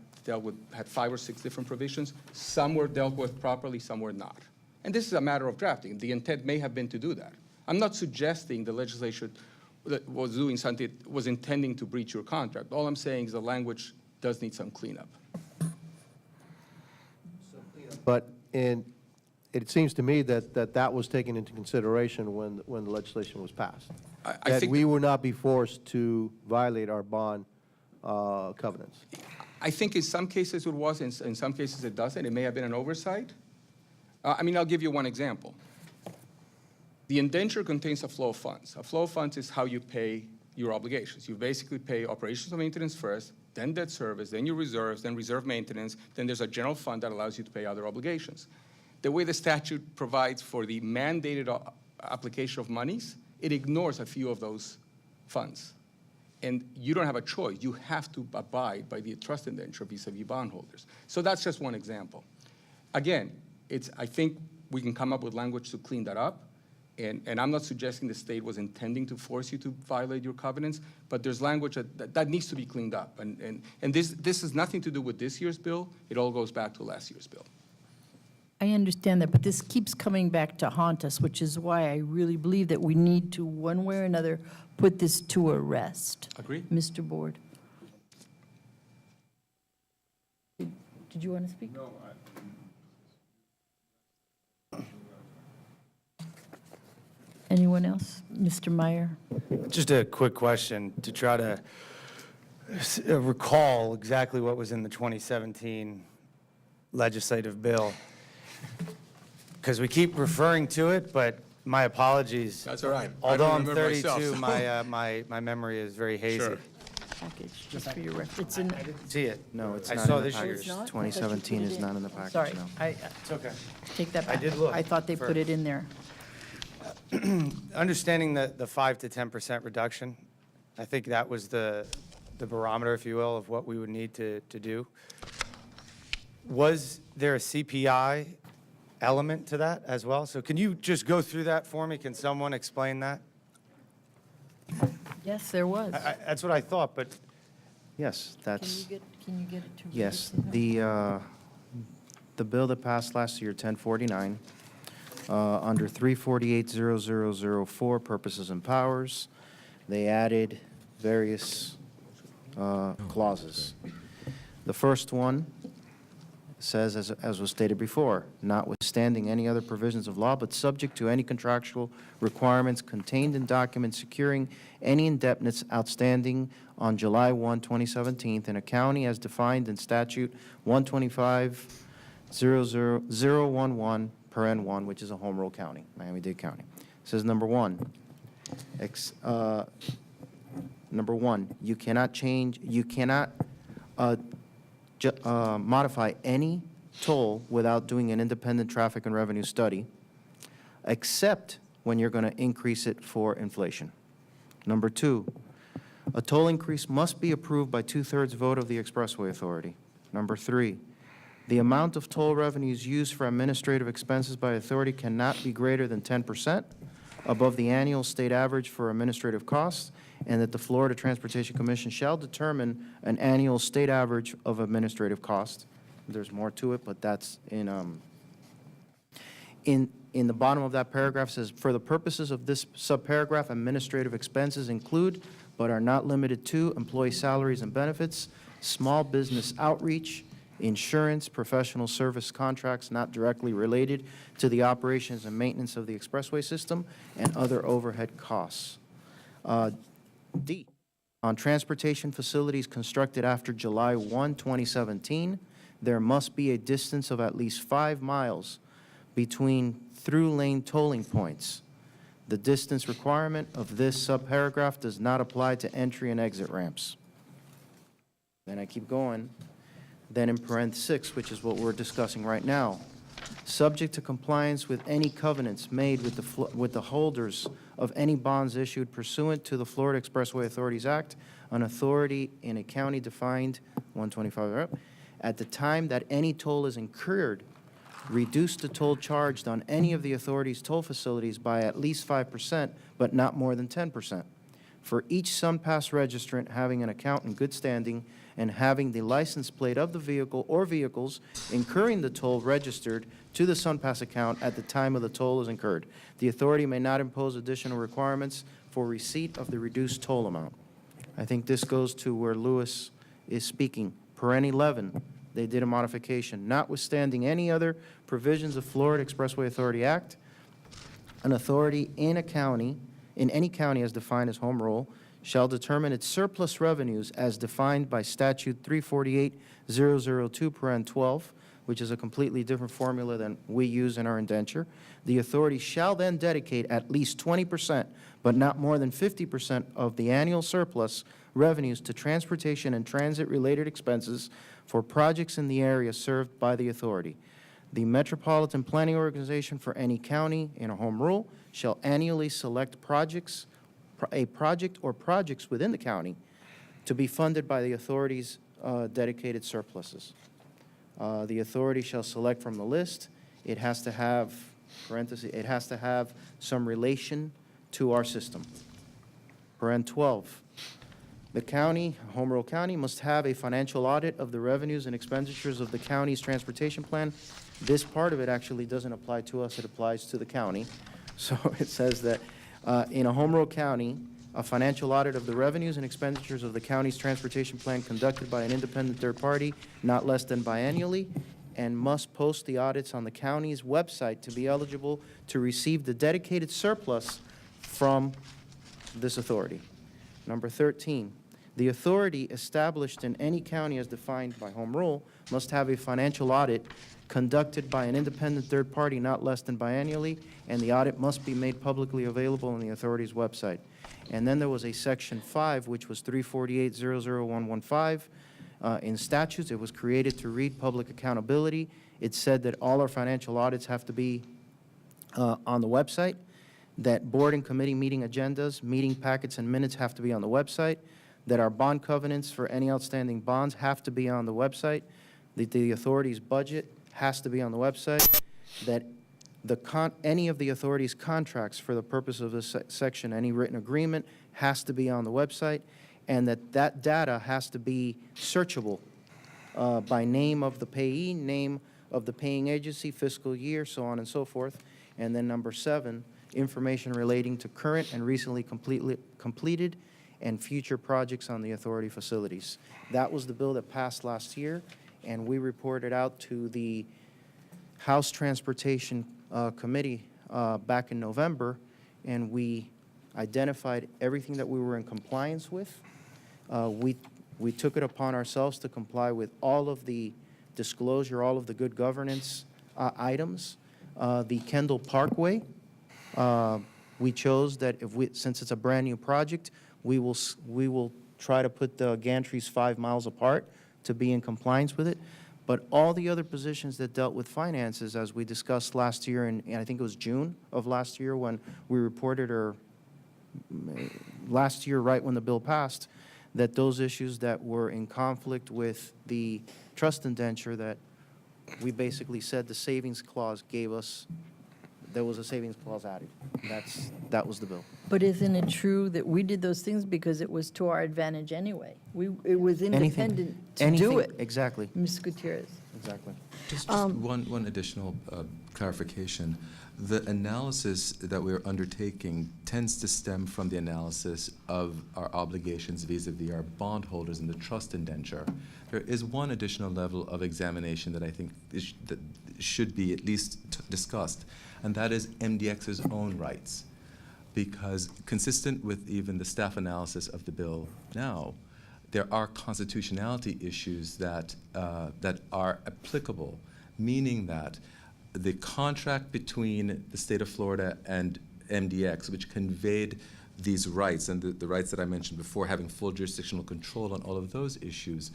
had 5 or 6 different provisions. Some were dealt with properly, some were not. And this is a matter of drafting. The intent may have been to do that. I'm not suggesting the legislation that was doing something, was intending to breach your contract. All I'm saying is the language does need some cleanup. But it seems to me that was taken into consideration when the legislation was passed. I That think we would not be forced to violate our bond covenants. I think in some cases it was, in some cases it doesn't. It may have been an oversight. I'll give you one example. The indenture contains a flow of funds. A flow of funds is how you pay your obligations. You basically pay operations and maintenance first, then debt service, then your reserves, then reserve maintenance, then there's a general fund that allows you to pay other obligations. The way the statute provides for the mandated application of monies, it ignores a few of those funds. And you don't have a choice. You have to abide by the trust indenture vis-a-vis bondholders. So that's just one example. Again, I think we can come up with language to clean that up. And I'm not suggesting the state was intending to force you to violate your covenants, but there's language that needs to be cleaned up. And this has nothing to do with this year's bill. It all goes back to last year's bill. I understand that, but this keeps coming back to haunt us, which is why I really believe that we need to, one way or another, put this to a rest. Agree? Mr. Board. Did you want to speak? No. Anyone else? Mr. Meyer? Just a quick question to try to recall exactly what was in the 2017 legislative bill. Because we keep referring to it, but my apologies. That's all right. Although I I'm don't remember 32, myself. my memory is very hazy. Sure. Package, just for your reference. It's in, I didn't see it. No, it's I not saw in the this year's. package. It's not? I thought you put 2017 it is in. not in the package, sorry, no. It's okay. take that I back. did look I thought they for- put it in there. Understanding the 5 to 10% reduction, I think that was the barometer, if you will, of what we would need to do. Was there a CPI element to that as well? So can you just go through that for me? Can someone explain that? Yes, there was. That's what I thought, but Yes, that's, Can you get it to? yes, read it? the bill that passed last year, 1049, under 3480004, purposes and powers, they added various clauses. The first one says, as was stated before, notwithstanding any other provisions of law, but subject to any contractual requirements contained in documents securing any indebtedness outstanding on July 1, 2017, in a county as defined in statute 125-00011, paren 1, which is a home rule county, Miami-Dade County. It says, number one, you cannot change, you cannot modify any toll without doing an independent traffic and revenue study, except when you're going to increase it for inflation. Number two, a toll increase must be approved by 2/3 vote of the Expressway Authority. Number three, the amount of toll revenues used for administrative expenses by authority cannot be greater than 10% above the annual state average for administrative costs, and that the Florida Transportation Commission shall determine an annual state average of administrative costs. There's more to it, but that's in the bottom of that paragraph says, for the purposes of this subparagraph, administrative expenses include, but are not limited to, employee salaries and benefits, small business outreach, insurance, professional service contracts not directly related to the operations and maintenance of the expressway system, and other overhead costs. D, on transportation facilities constructed after July 1, 2017, there must be a distance of at least 5 miles between through-lane tolling points. The distance requirement of this subparagraph does not apply to entry and exit ramps. Then I keep going. Then in parent 6, which is what we're discussing right now, subject to compliance with any covenants made with the holders of any bonds issued pursuant to the Florida Expressway Authorities Act, an authority in a county defined 125 at the time that any toll is incurred, reduce the toll charged on any of the authority's toll facilities by at least 5%, but not more than 10%. For each SunPass registrant having an account in good standing and having the license plate of the vehicle or vehicles incurring the toll registered to the SunPass account at the time of the toll is incurred, the authority may not impose additional requirements for receipt of the reduced toll amount. I think this goes to where Lewis is speaking. Paren 11, they did a modification. Notwithstanding any other provisions of Florida Expressway Authority Act, an authority in a county, in any county as defined as home rule, shall determine its surplus revenues as defined by statute 348-002, paren 12, which is a completely different formula than we use in our indenture. The authority shall then dedicate at least 20%, but not more than 50% of the annual surplus revenues to transportation and transit-related expenses for projects in the area served by the authority. The Metropolitan Planning Organization for any county in a home rule shall annually select a project or projects within the county to be funded by the authority's dedicated surpluses. The authority shall select from the list. It has to have, parentheses, it has to have some relation to our system. Paren 12, the county, home rule county, must have a financial audit of the revenues and expenditures of the county's transportation plan. This part of it actually doesn't apply to us, it applies to the county. So it says that in a home rule county, a financial audit of the revenues and expenditures of the county's transportation plan conducted by an independent third party, not less than biannually, and must post the audits on the county's website to be eligible to receive the dedicated surplus from this authority. Number 13, the authority established in any county as defined by home rule must have a financial audit conducted by an independent third party not less than biannually, and the audit must be made publicly available on the authority's website. And then there was a section 5, which was 348-00115. In statutes, it was created to read public accountability. It said that all our financial audits have to be on the website. that board and committee meeting agendas, meeting packets, and minutes have to be on the website, that our bond covenants for any outstanding bonds have to be on the website, that the authority's budget has to be on the website, that any of the authority's contracts for the purpose of this section, any written agreement, has to be on the website, and that data has to be searchable by name of the payee, name of the paying agency, fiscal year, so on and so forth. And then number 7, information relating to current and recently completed and future projects on the authority facilities. That was the bill that passed last year, and we reported out to the House Transportation Committee back in November, and we identified everything that we were in compliance with. We took it upon ourselves to comply with all of the disclosure, all of the good governance items. The Kendall Parkway, we chose that since it's a brand-new project, we will try to put the gantries 5 miles apart to be in compliance with it. But all the other positions that dealt with finances, as we discussed last year, and I think it was June of last year when we reported, or last year right when the bill passed, that those issues that were in conflict with the trust indenture, that we basically said the savings clause gave us, there was a savings clause added. That was the bill. But isn't it true that we did those things because it was to our advantage anyway? It was independent to do it. Exactly, Ms. Gutierrez. exactly. Just one additional clarification. The analysis that we're undertaking tends to stem from the analysis of our obligations vis-a-vis our bondholders in the trust indenture. There is one additional level of examination that I think that should be at least discussed, and that is MDX's own rights. Because consistent with even the staff analysis of the bill now, there are constitutionality issues that are applicable, meaning that the contract between the state of Florida and MDX, which conveyed these rights, and the rights that I mentioned before, having full jurisdictional control on all of those issues,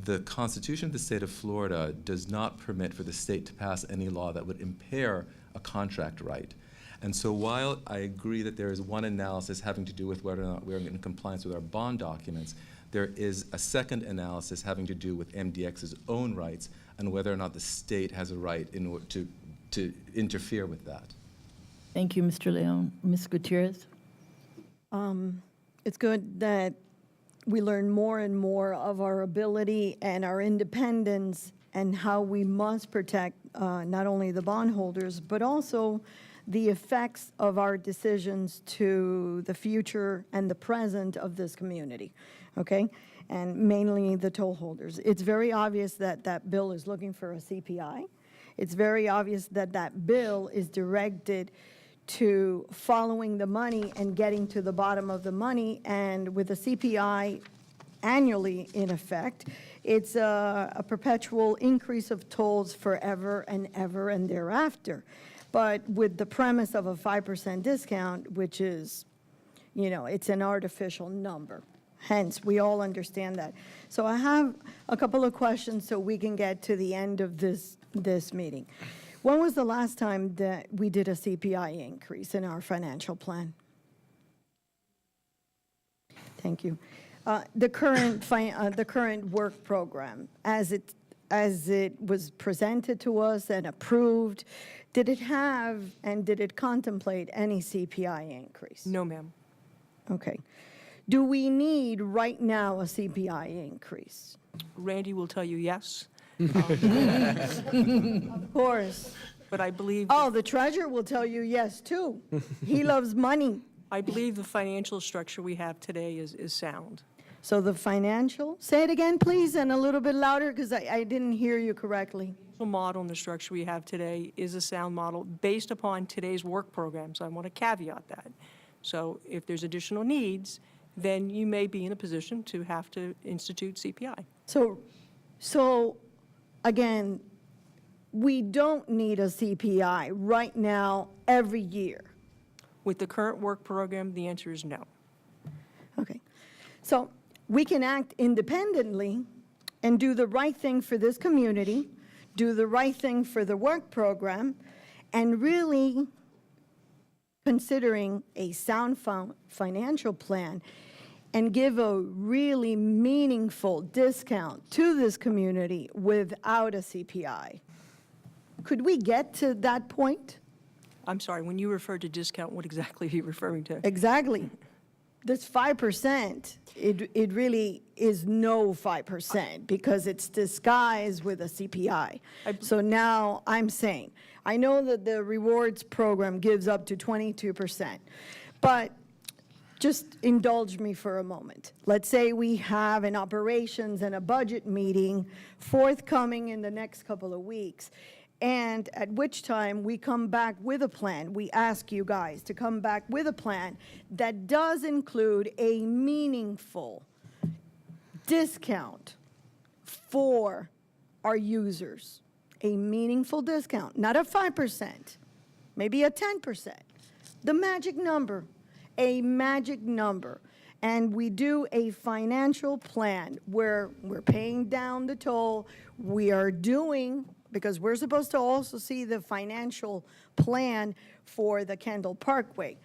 the Constitution of the state of Florida does not permit for the state to pass any law that would impair a contract right. And so while I agree that there is one analysis having to do with whether or not we're in compliance with our bond documents, there is a second analysis having to do with MDX's own rights and whether or not the state has a right in order to interfere with that. Thank you, Mr. Leon. Ms. Gutierrez? It's good that we learn more and more of our ability and our independence and how we must protect not only the bondholders, but also the effects of our decisions to the future and the present of this community, okay? And mainly the toll holders. It's very obvious that that bill is looking for a CPI. It's very obvious that that bill is directed to following the money and getting to the bottom of the money, and with the CPI annually in effect, it's a perpetual increase of tolls forever and ever and thereafter. But with the premise of a 5% discount, which is, it's an artificial number. Hence, we all understand that. So I have a couple of questions so we can get to the end of this meeting. When was the last time that we did a CPI increase in our financial plan? Thank you. The current work program, as it was presented to us and approved, did it have and did it contemplate any CPI increase? No, ma'am. Okay. Do we need right now a CPI increase? Randy will tell you yes, Of course. but I believe, Oh, the treasurer will tell you yes, too. He loves money. I believe the financial structure we have today is sound. So the financial, say it again, please, and a little bit louder, because I didn't hear you correctly. The model and the structure we have today is a sound model based upon today's work program, so I want to caveat that. So if there's additional needs, then you may be in a position to have to institute CPI. So again, we don't need a CPI right now every year. With the current work program, the answer is no. Okay. So we can act independently and do the right thing for this community, do the right thing for the work program, and really considering a sound financial plan and give a really meaningful discount to this community without a CPI. Could we get to that point? I'm sorry, when you refer to discount, what exactly are you referring to? Exactly. This 5%, it really is no 5% because it's disguised with a CPI. So now I'm saying, I know that the rewards program gives up to 22%, but just indulge me for a moment. Let's say we have an operations and a budget meeting forthcoming in the next couple of weeks, and at which time we come back with a plan. We ask you guys to come back with a plan that does include a meaningful discount for our users. A meaningful discount, not a 5%, maybe a 10%. The magic number, a magic number. And we do a financial plan where we're paying down the toll. We are doing, because we're supposed to also see the financial plan for the Kendall Parkway,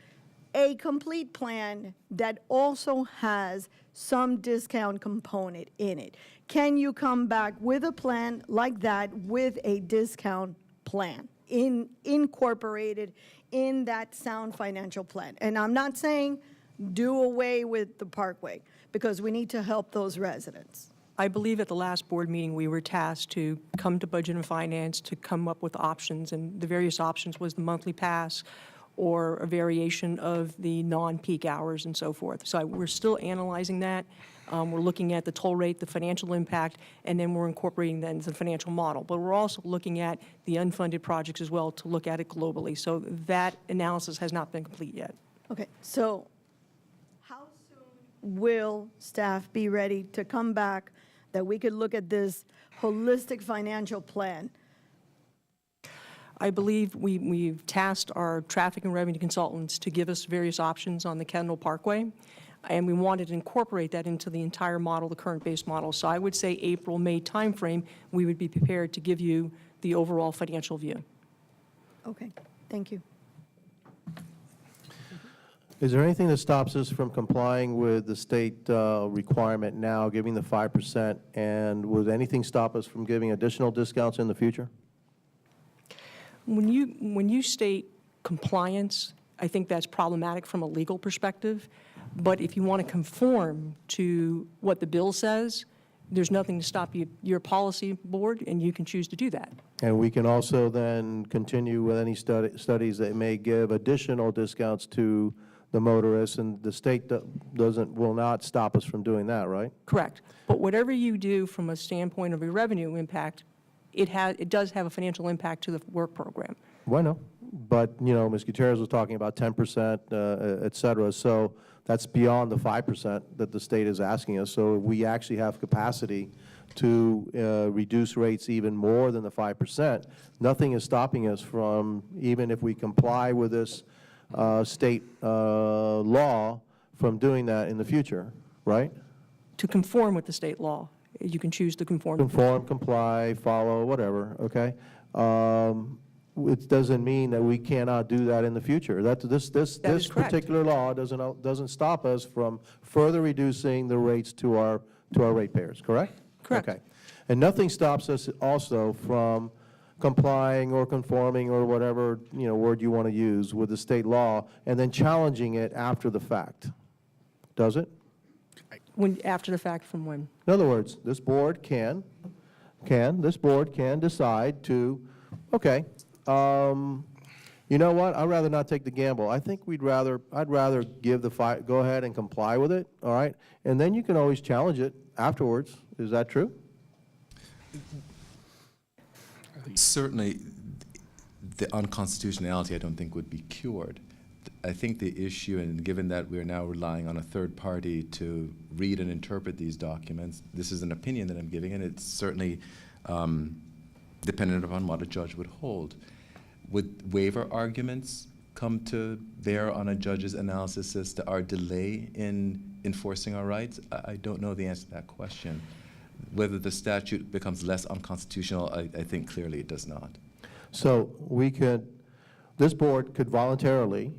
a complete plan that also has some discount component in it. Can you come back with a plan like that with a discount plan incorporated in that sound financial plan? And I'm not saying do away with the Parkway, because we need to help those residents. I believe at the last board meeting, we were tasked to come to Budget and Finance to come up with options, and the various options was the monthly pass or a variation of the non-peak hours and so forth. So we're still analyzing that. We're looking at the toll rate, the financial impact, and then we're incorporating that into the financial model. But we're also looking at the unfunded projects as well to look at it globally. So that analysis has not been complete yet. Okay, so how soon will staff be ready to come back that we could look at this holistic financial plan? I believe we've tasked our traffic and revenue consultants to give us various options on the Kendall Parkway, and we wanted to incorporate that into the entire model, the current base model. So I would say April, May timeframe, we would be prepared to give you the overall financial view. Okay, thank you. Is there anything that stops us from complying with the state requirement now, giving the 5%, and would anything stop us from giving additional discounts in the future? When you state compliance, I think that's problematic from a legal perspective. But if you want to conform to what the bill says, there's nothing to stop you, your policy board, and you can choose to do that. And we can also then continue with any studies that may give additional discounts to the motorists, and the state will not stop us from doing that, right? Correct. But whatever you do from a standpoint of a revenue impact, it does have a financial impact to the work program. Well, no, but, you know, Ms. Gutierrez was talking about 10%, et cetera, so that's beyond the 5% that the state is asking us. So we actually have capacity to reduce rates even more than the 5%. Nothing is stopping us from, even if we comply with this state law, from doing that in the future, right? To conform with the state law, you can choose to conform. Conform, comply, follow, whatever, okay? It doesn't mean that we cannot do that in the future. This correct. particular law doesn't stop us from further reducing the rates to our ratepayers, correct? Correct. Okay. And nothing stops us also from complying or conforming or whatever, you know, word you want to use with the state law and then challenging it after the fact. Does it? After the fact, from when? In other words, this board can decide to, okay, you know what, I'd rather not take the gamble. I think I'd rather give the go ahead and comply with it, all right? And then you can always challenge it afterwards. Is that true? Certainly, the unconstitutionality, I don't think, would be cured. I think the issue, and given that we're now relying on a third party to read and interpret these documents, this is an opinion that I'm giving, and it's certainly dependent upon what a judge would hold. Would waiver arguments come to bear on a judge's analysis as to our delay in enforcing our rights? I don't know the answer to that question. Whether the statute becomes less unconstitutional, I think clearly it does not. So this board could voluntarily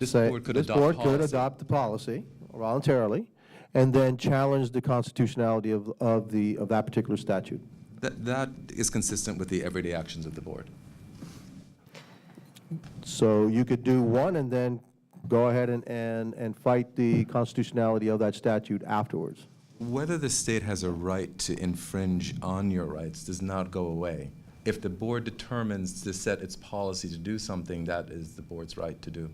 This say, board could this adopt board could policy. adopt the policy voluntarily, and then challenge the constitutionality of that particular statute. That is consistent with the everyday actions of the board. So you could do one and then go ahead and fight the constitutionality of that statute afterwards. Whether the state has a right to infringe on your rights does not go away. If the board determines to set its policy to do something, that is the board's right to do.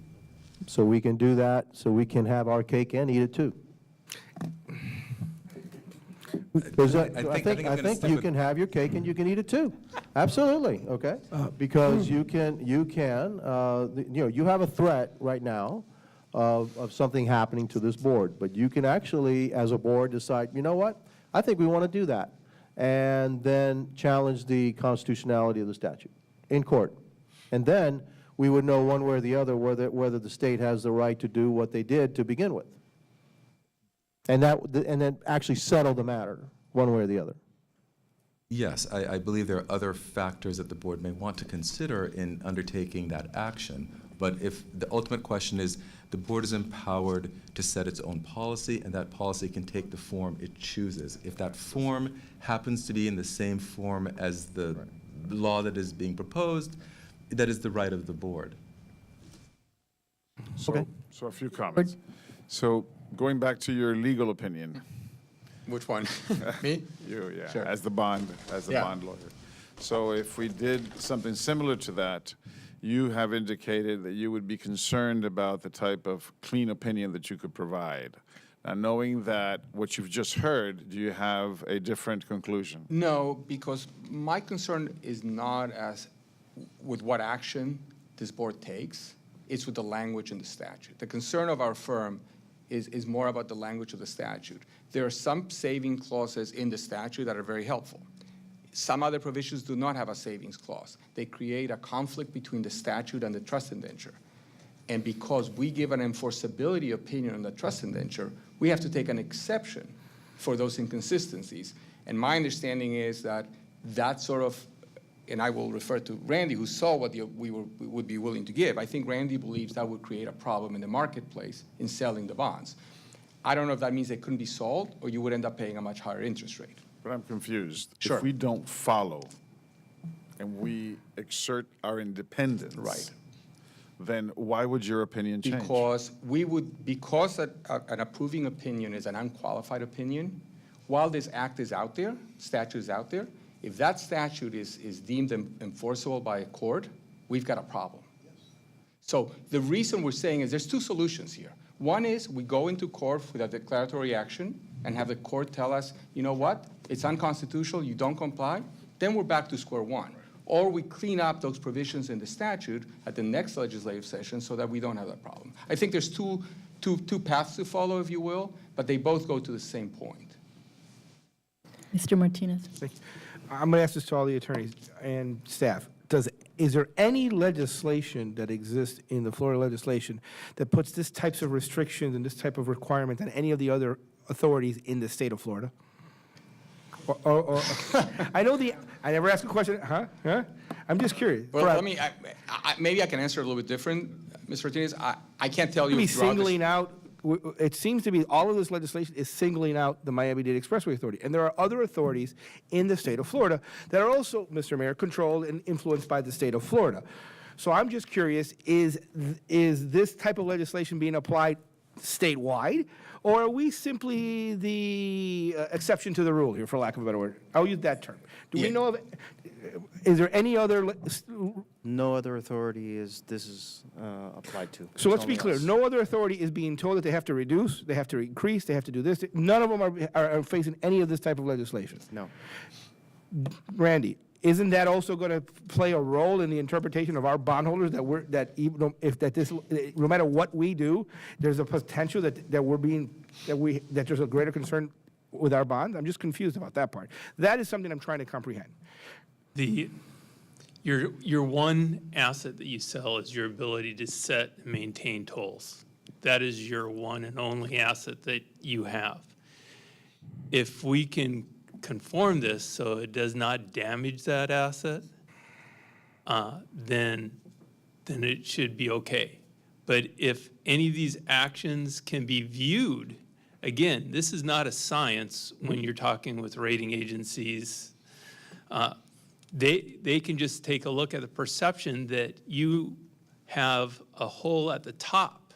So we can do that, so we can have our cake and eat it too. I think you can have your cake and you can eat it too. Absolutely, okay? Because you have a threat right now of something happening to this board, but you can actually, as a board, decide, you know what? I think we want to do that, and then challenge the constitutionality of the statute in court. And then we would know one way or the other whether the state has the right to do what they did to begin with. And then actually settle the matter, one way or the other. Yes, I believe there are other factors that the board may want to consider in undertaking that action. But if the ultimate question is, the board is empowered to set its own policy, and that policy can take the form it chooses. If that form happens to be in the same form as the law that is being proposed, that is the right of the board. So a few comments. So going back to your legal opinion. Which one? Me? You, yeah, Sure. as the bond lawyer. So if we did something similar to that, you have indicated that you would be concerned about the type of clean opinion that you could provide. Now, knowing that what you've just heard, do you have a different conclusion? No, because my concern is not as with what action this board takes, it's with the language in the statute. The concern of our firm is more about the language of the statute. There are some saving clauses in the statute that are very helpful. Some other provisions do not have a savings clause. They create a conflict between the statute and the trust indenture. And because we give an enforceability opinion on the trust indenture, we have to take an exception for those inconsistencies. And my understanding is that that sort of, and I will refer to Randy, who saw what we would be willing to give. I think Randy believes that would create a problem in the marketplace in selling the bonds. I don't know if that means they couldn't be sold, or you would end up paying a much higher interest rate. But I'm confused. Sure. If we don't follow and we exert our independence. Right. Then why would your opinion change? Because an approving opinion is an unqualified opinion, while this act is out there, statute is out there, if that statute is deemed enforceable by a court, we've got a problem. So the reason we're saying is there's two solutions here. One is we go into court with a declaratory action and have the court tell us, you know what, it's unconstitutional, you don't comply, then we're back to square one. Or we clean up those provisions in the statute at the next legislative session so that we don't have that problem. I think there's two paths to follow, if you will, but they both go to the same point. Mr. Martinez. Thank you. I'm going to ask this to all the attorneys and staff. Is there any legislation that exists in the Florida legislation that puts this types of restrictions and this type of requirement on any of the other authorities in the state of Florida? Or I never asked a question, huh? I'm just curious. Well, maybe I can answer a little bit different, Mr. Martinez. I can't tell you. Singling out, it seems to be all of this legislation is singling out the Miami-Dade Expressway Authority. And there are other authorities in the state of Florida that are also, Mr. Mayor, controlled and influenced by the state of Florida. So I'm just curious, is this type of legislation being applied statewide, or are we simply the exception to the rule here, for lack of a better word? I'll use that term. Do we know of, is there any other? No other authority this is applied to. So let's It's be only clear, us. no other authority is being told that they have to reduce, they have to increase, they have to do this. None of them are facing any of this type of legislation. No. Randy, isn't that also going to play a role in the interpretation of our bondholders no matter what we do, there's a potential that there's a greater concern with our bonds? I'm just confused about that part. That is something I'm trying to comprehend. Your one asset that you sell is your ability to set and maintain tolls. That is your one and only asset that you have. If we can conform this so it does not damage that asset, then it should be okay. But if any of these actions can be viewed, again, this is not a science when you're talking with rating agencies. They can just take a look at the perception that you have a hole at the top.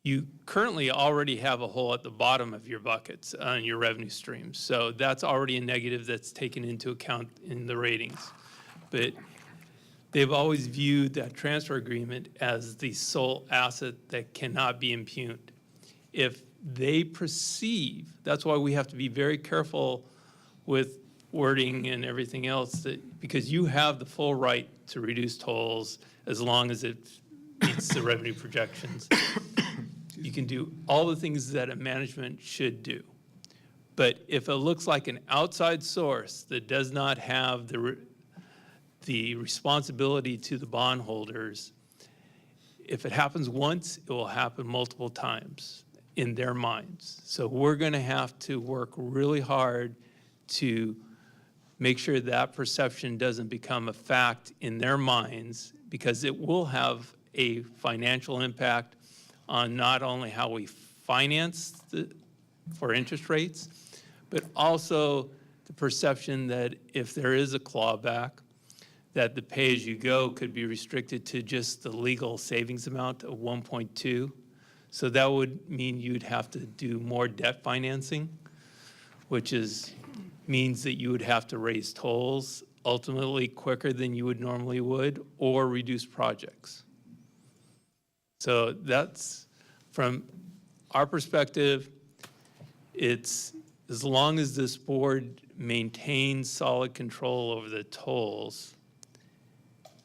You currently already have a hole at the bottom of your buckets on your revenue streams. So that's already a negative that's taken into account in the ratings. But they've always viewed that transfer agreement as the sole asset that cannot be impugned. If they perceive, that's why we have to be very careful with wording and everything else, that because you have the full right to reduce tolls as long as it meets the revenue projections. You can do all the things that a management should do. But if it looks like an outside source that does not have the responsibility to the bondholders, if it happens once, it will happen multiple times in their minds. So we're going to have to work really hard to make sure that perception doesn't become a fact in their minds, because it will have a financial impact on not only how we finance for interest rates, but also the perception that if there is a clawback, that the pay-as-you-go could be restricted to just the legal savings amount of 1.2. So that would mean you'd have to do more debt financing, which means that you would have to raise tolls ultimately quicker than you would normally would, or reduce projects. So that's, from our perspective, it's as long as this board maintains solid control over the tolls,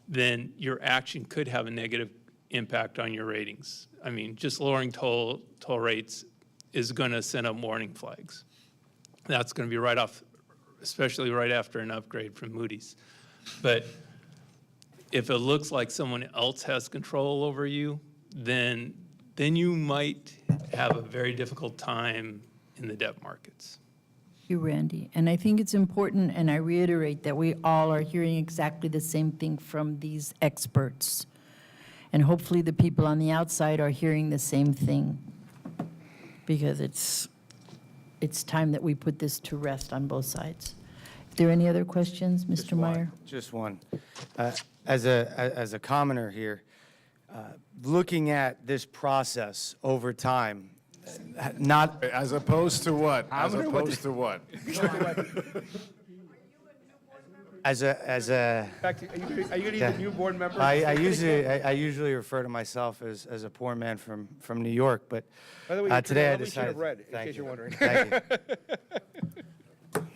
then your action could have a negative impact on your ratings. I mean, just lowering toll rates is going to send up warning flags. That's going to be right off, especially right after an upgrade from Moody's. But if it looks like someone else has control over you, then you might have a very difficult time in the debt markets. Thank you, Randy. And I think it's important, and I reiterate, that we all are hearing exactly the same thing from these experts. And hopefully the people on the outside are hearing the same thing, because it's time that we put this to rest on both sides. Are there any other questions, Mr. Meyer? Just one. As a commoner here, looking at this process over time, not As opposed to what? As opposed to what? as a In fact, are you going to be the new board member? I usually refer to myself as a poor man from New York, but By the way, you're today I drinking a shade decided. of red, in Thank case you. you're wondering. Thank you.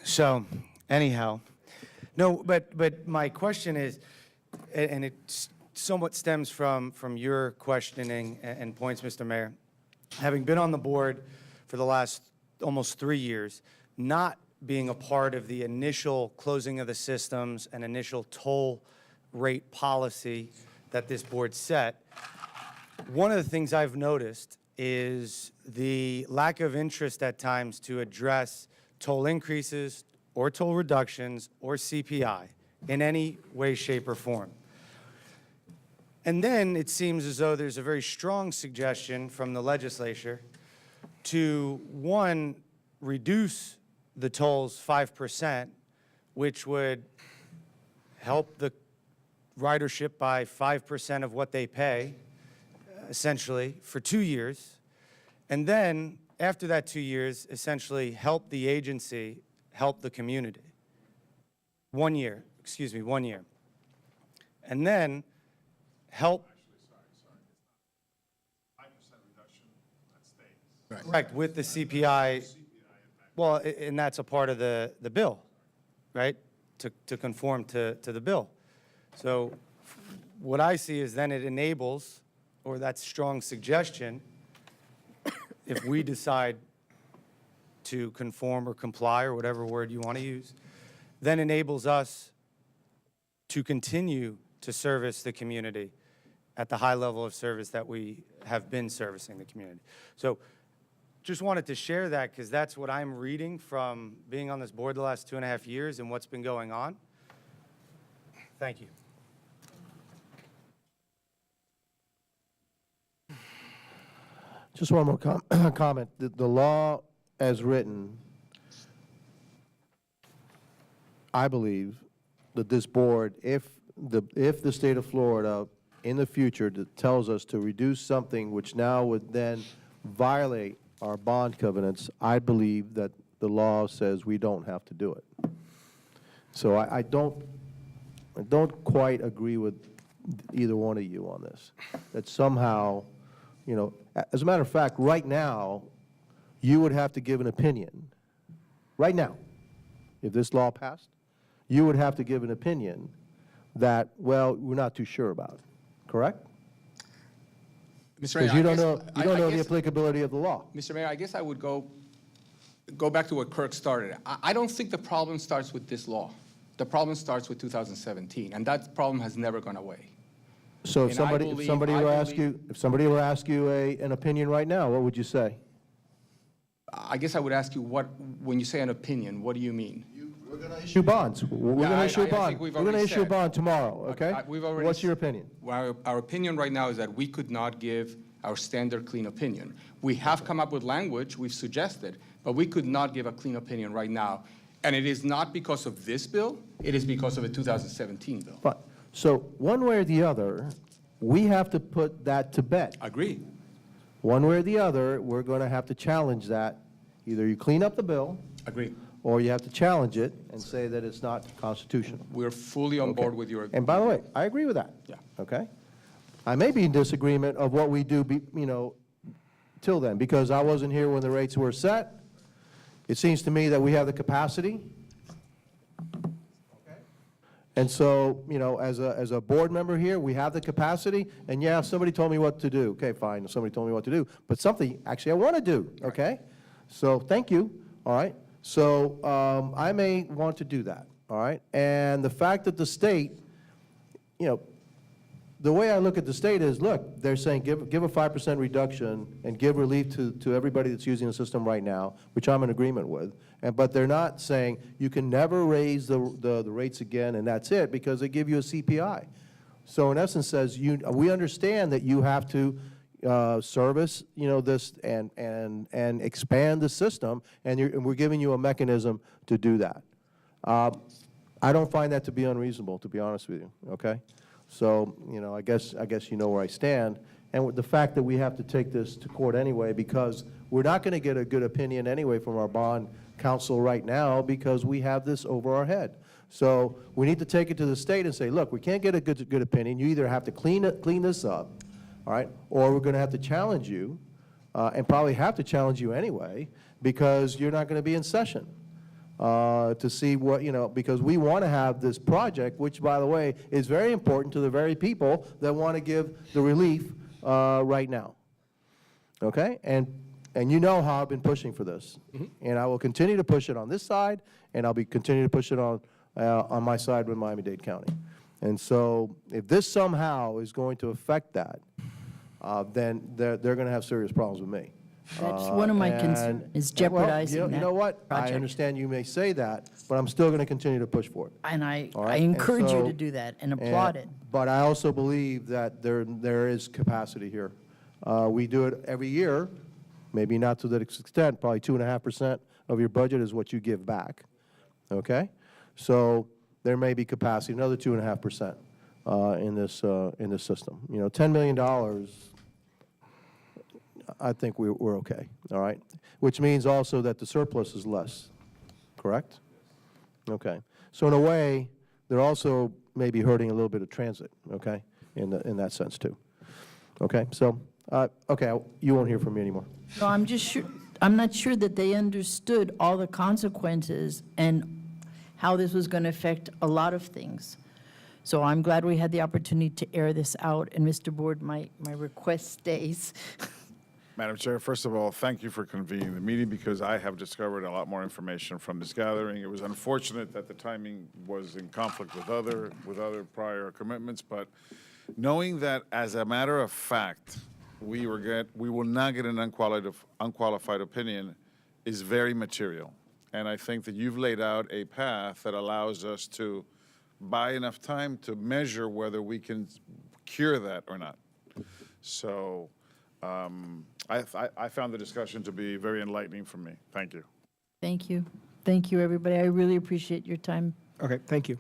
So, anyhow, no, but my question is, and it somewhat stems from your questioning and points, Mr. Mayor. Having been on the board for the last almost 3 years, not being a part of the initial closing of the systems and initial toll rate policy that this board set, one of the things I've noticed is the lack of interest at times to address toll increases or toll reductions or CPI in any way, shape, or form. And then it seems as though there's a very strong suggestion from the legislature to, one, reduce the tolls 5%, which would help the ridership by 5% of what they pay, essentially, for 2 years. And then, after that 2 years, essentially help the agency, help the community. 1 year, 1 year. And then help. 5% reduction, that stays. Correct, with the CPI. Well, and that's a part of the bill, right? To conform to the bill. So what I see is then it enables, or that strong suggestion, if we decide to conform or comply, or whatever word you want to use, then enables us to continue to service the community at the high level of service that we have been servicing the community. So just wanted to share that, because that's what I'm reading from being on this board the last 2.5 years and what's been going on. Thank you. Just one more comment. The law as written, I believe that this board, if the state of Florida in the future tells us to reduce something which now would then violate our bond covenants, I believe that the law says we don't have to do it. So I don't quite agree with either one of you on this, that somehow, you know, as a matter of fact, right now, you would have to give an opinion. Right now, if this law passed, you would have to give an opinion that, well, we're not too sure about, correct? Mr. Mayor, Because you don't know the guess- applicability of the law. Mr. Mayor, I guess I would go back to what Kirk started. I don't think the problem starts with this law. The problem starts with 2017, and that problem has never gone away. So if And I somebody, believe- if somebody I were to ask believe- you, if somebody were to ask you an opinion right now, what would you say? I guess I would ask you, when you say an opinion, what do you mean? We're going to issue bonds. We're Yeah, going to issue a I think bond. we've We're going to already issue a said. bond tomorrow, okay? We've already What's your opinion? Well, our opinion right now is that we could not give our standard clean opinion. We have come up with language, we've suggested, but we could not give a clean opinion right now. And it is not because of this bill, it is because of a 2017 bill. But, so one way or the other, we have to put that to bed. Agree. One way or the other, we're going to have to challenge that. Either you clean up the bill, Agree. or you have to challenge it and say that it's not constitutional. We're fully on board with your. And by the way, I agree with that. Yeah. Okay? I may be in disagreement of what we do, till then, because I wasn't here when the rates were set. It seems to me that we have the capacity. And so, as a board member here, we have the capacity, and yeah, somebody told me what to do. Okay, fine, somebody told me what to do, but something actually I want to do, okay? So, thank you, all right? So, I may want to do that, all right? And the fact that the state, the way I look at the state is, look, they're saying give a 5% reduction and give relief to everybody that's using the system right now, which I'm in agreement with. But they're not saying you can never raise the rates again and that's it, because they give you a CPI. So in essence says, we understand that you have to service, this and expand the system, and we're giving you a mechanism to do that. I don't find that to be unreasonable, to be honest with you, okay? So, I guess you know where I stand. And with the fact that we have to take this to court anyway, because we're not going to get a good opinion anyway from our bond counsel right now, because we have this over our head. So we need to take it to the state and say, look, we can't get a good opinion. You either have to clean this up, all right, or we're going to have to challenge you, and probably have to challenge you anyway, because you're not going to be in session. To see what, because we want to have this project, which, by the way, is very important to the very people that want to give the relief right now. Okay? And you know how I've been pushing for this. And I will continue to push it on this side, and I'll be continue to push it on my side with Miami-Dade County. And so if this somehow is going to affect that, then they're going to have serious problems with me. That's one of my concerns, is jeopardizing well, that you know what? project. I understand you may say that, but I'm still going to continue to push for it. And I All right? And encourage you so- to do that and applaud it. But I also believe that there is capacity here. We do it every year, maybe not to that extent, probably 2.5% of your budget is what you give back, okay? So there may be capacity, another 2.5% in this system. $10 million, I think we're okay, all right? Which means also that the surplus is less, correct? Okay. So in a way, they're also maybe hurting a little bit of transit, okay, in that sense too. Okay, so, okay, you won't hear from me anymore. No, I'm not sure that they understood all the consequences and how this was going to affect a lot of things. So I'm glad we had the opportunity to air this out, and Mr. Board, my request stays. Madam Chair, first of all, thank you for convening the meeting, because I have discovered a lot more information from this gathering. It was unfortunate that the timing was in conflict with other prior commitments, but knowing that, as a matter of fact, we will not get an unqualified opinion is very material. And I think that you've laid out a path that allows us to buy enough time to measure whether we can cure that or not. So I found the discussion to be very enlightening for me. Thank you. Thank you. Thank you, everybody. I really appreciate your time. Okay, thank you.